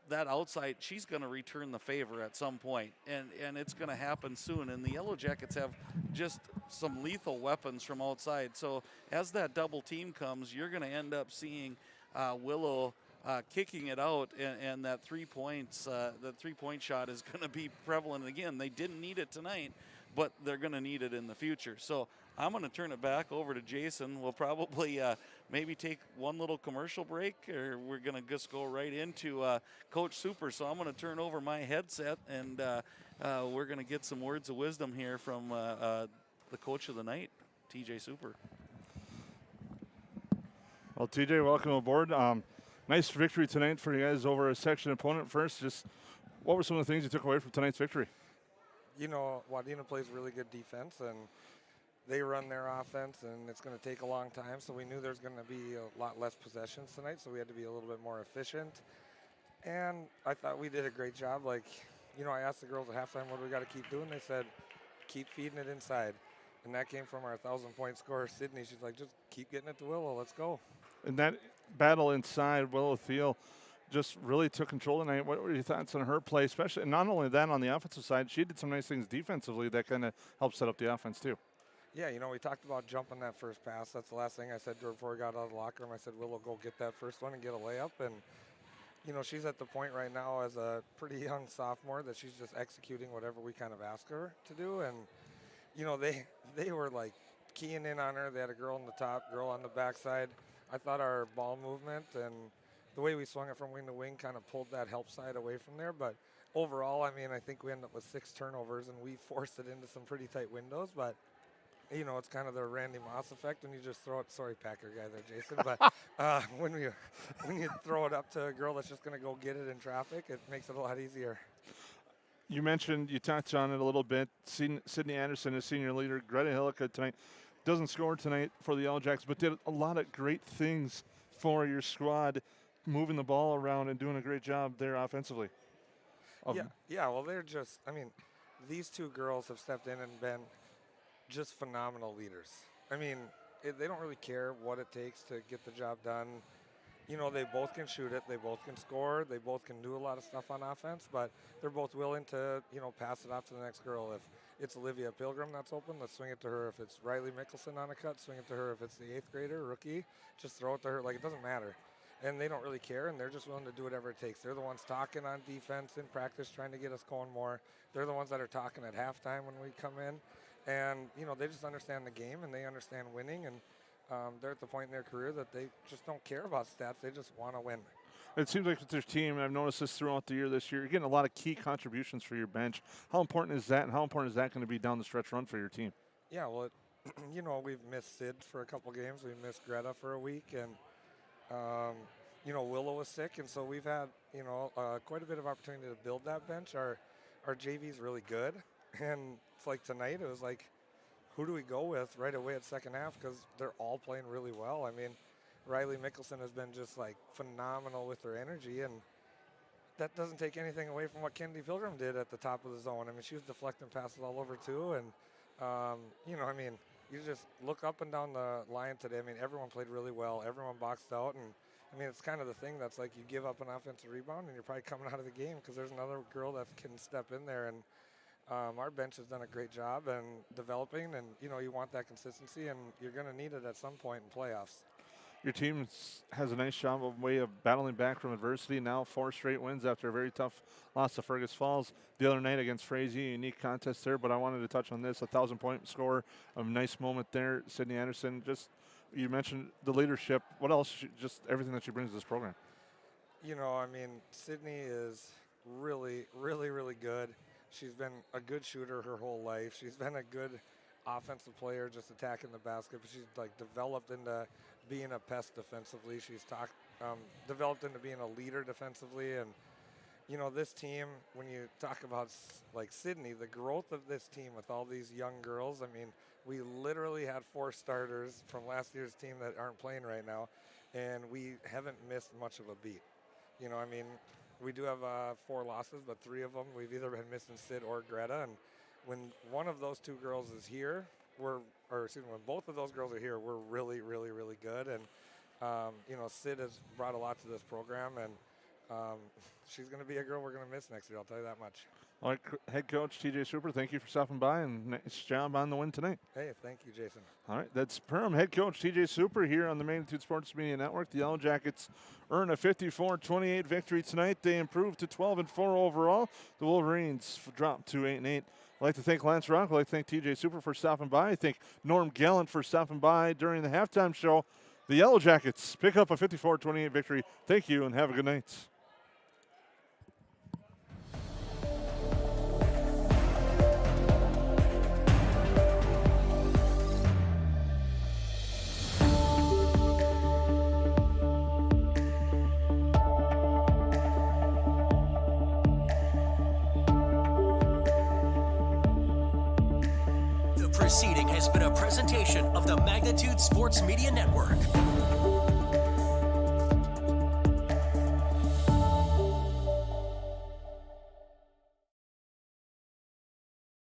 that outside, she's going to return the favor at some point, and it's going to happen soon. And the Yellowjackets have just some lethal weapons from outside. So as that double team comes, you're going to end up seeing Willow kicking it out, and that 3 points, the 3-point shot is going to be prevalent again. They didn't need it tonight, but they're going to need it in the future. So I'm going to turn it back over to Jason. We'll probably maybe take one little commercial break, or we're going to just go right into Coach Super. So I'm going to turn over my headset, and we're going to get some words of wisdom here from the coach of the night, TJ Super. Well, TJ, welcome aboard. Nice victory tonight for you guys over a section opponent. First, just what were some of the things you took away from tonight's victory? You know, Wadena plays really good defense, and they run their offense, and it's going to take a long time. So we knew there's going to be a lot less possessions tonight, so we had to be a little bit more efficient. And I thought we did a great job. Like, you know, I asked the girls at halftime, what do we got to keep doing? They said, keep feeding it inside. And that came from our 1,000-point scorer, Sydney. She's like, just keep getting it to Willow. Let's go. And that battle inside, Willow Thiel just really took control tonight. What were your thoughts on her play, especially? And not only that, on the offensive side, she did some nice things defensively that kind of helped set up the offense too. Yeah, you know, we talked about jumping that first pass. That's the last thing I said to her before we got out of the locker room. I said, Willow, go get that first one and get a layup. And, you know, she's at the point right now as a pretty young sophomore that she's just executing whatever we kind of ask her to do. And, you know, they were, like, keying in on her. They had a girl on the top, girl on the backside. I thought our ball movement and the way we swung it from wing to wing kind of pulled that help side away from there. But overall, I mean, I think we ended up with 6 turnovers, and we forced it into some pretty tight windows. But, you know, it's kind of the Randy Moss effect when you just throw it. Sorry, Packer guy there, Jason. But when you throw it up to a girl that's just going to go get it in traffic, it makes it a lot easier. You mentioned, you touched on it a little bit, Sydney Anderson, a senior leader. Greta Hillica tonight doesn't score tonight for the Yellowjackets, but did a lot of great things for your squad, moving the ball around and doing a great job there offensively. Yeah, well, they're just, I mean, these two girls have stepped in and been just phenomenal leaders. I mean, they don't really care what it takes to get the job done. You know, they both can shoot it, they both can score, they both can do a lot of stuff on offense, but they're both willing to, you know, pass it off to the next girl. If it's Olivia Pilgrim that's open, let's swing it to her. If it's Riley Mickelson on a cut, swing it to her. If it's the 8th grader, rookie, just throw it to her. Like, it doesn't matter. And they don't really care, and they're just willing to do whatever it takes. They're the ones talking on defense in practice, trying to get us going more. They're the ones that are talking at halftime when we come in. And, you know, they just understand the game, and they understand winning, and they're at the point in their career that they just don't care about stats. They just want to win. It seems like with their team, and I've noticed this throughout the year this year, you're getting a lot of key contributions for your bench. How important is that, and how important is that going to be down the stretch run for your team? Yeah, well, you know, we've missed Sid for a couple games. We missed Greta for a week, and, you know, Willow was sick, and so we've had, you know, quite a bit of opportunity to build that bench. Our JV is really good, and it's like tonight it was like, who do we go with right away at second half, because they're all playing really well. I mean, Riley Mickelson has been just like phenomenal with her energy, and that doesn't take anything away from what Kennedy Pilgrim did at the top of the zone. I mean, she was deflecting passes all over too, and you know, I mean, you just look up and down the line today. I mean, everyone played really well. Everyone boxed out, and I mean, it's kind of the thing that's like you give up an offensive rebound and you're probably coming out of the game because there's another girl that can step in there. And our bench has done a great job and developing, and you know, you want that consistency, and you're going to need it at some point in playoffs. Your team has a nice job of way of battling back from adversity. Now 4 straight wins after a very tough loss to Fergus Falls the other night against Frazee. Unique contest there, but I wanted to touch on this. 1,000-point score, a nice moment there. Sydney Anderson, just you mentioned the leadership. What else? Just everything that she brings to this program. You know, I mean, Sydney is really, really, really good. She's been a good shooter her whole life. She's been a good offensive player, just attacking the basket, but she's like developed into being a pest defensively. She's developed into being a leader defensively. And you know, this team, when you talk about like Sydney, the growth of this team with all these young girls, I mean, we literally had 4 starters from last year's team that aren't playing right now, and we haven't missed much of a beat. You know, I mean, we do have 4 losses, but 3 of them we've either been missing Sid or Greta. And when one of those 2 girls is here, when both of those girls are here, we're really, really, really good. And you know, Sid has brought a lot to this program, and she's going to be a girl we're going to miss next year. I'll tell you that much. All right, head coach TJ Super, thank you for stopping by, and nice job on the win tonight. Hey, thank you, Jason. All right, that's Perham head coach TJ Super here on the Magnitude Sports Media Network. The Yellowjackets earn a 54-28 victory tonight. They improved to 12-4 overall. The Wolverines dropped to 8-8. I'd like to thank Lance Rock. I'd like to thank TJ Super for stopping by. I thank Norm Gallant for stopping by during the halftime show. The Yellowjackets pick up a 54-28 victory. Thank you, and have a good night. Proceeding has been a presentation of the Magnitude Sports Media Network.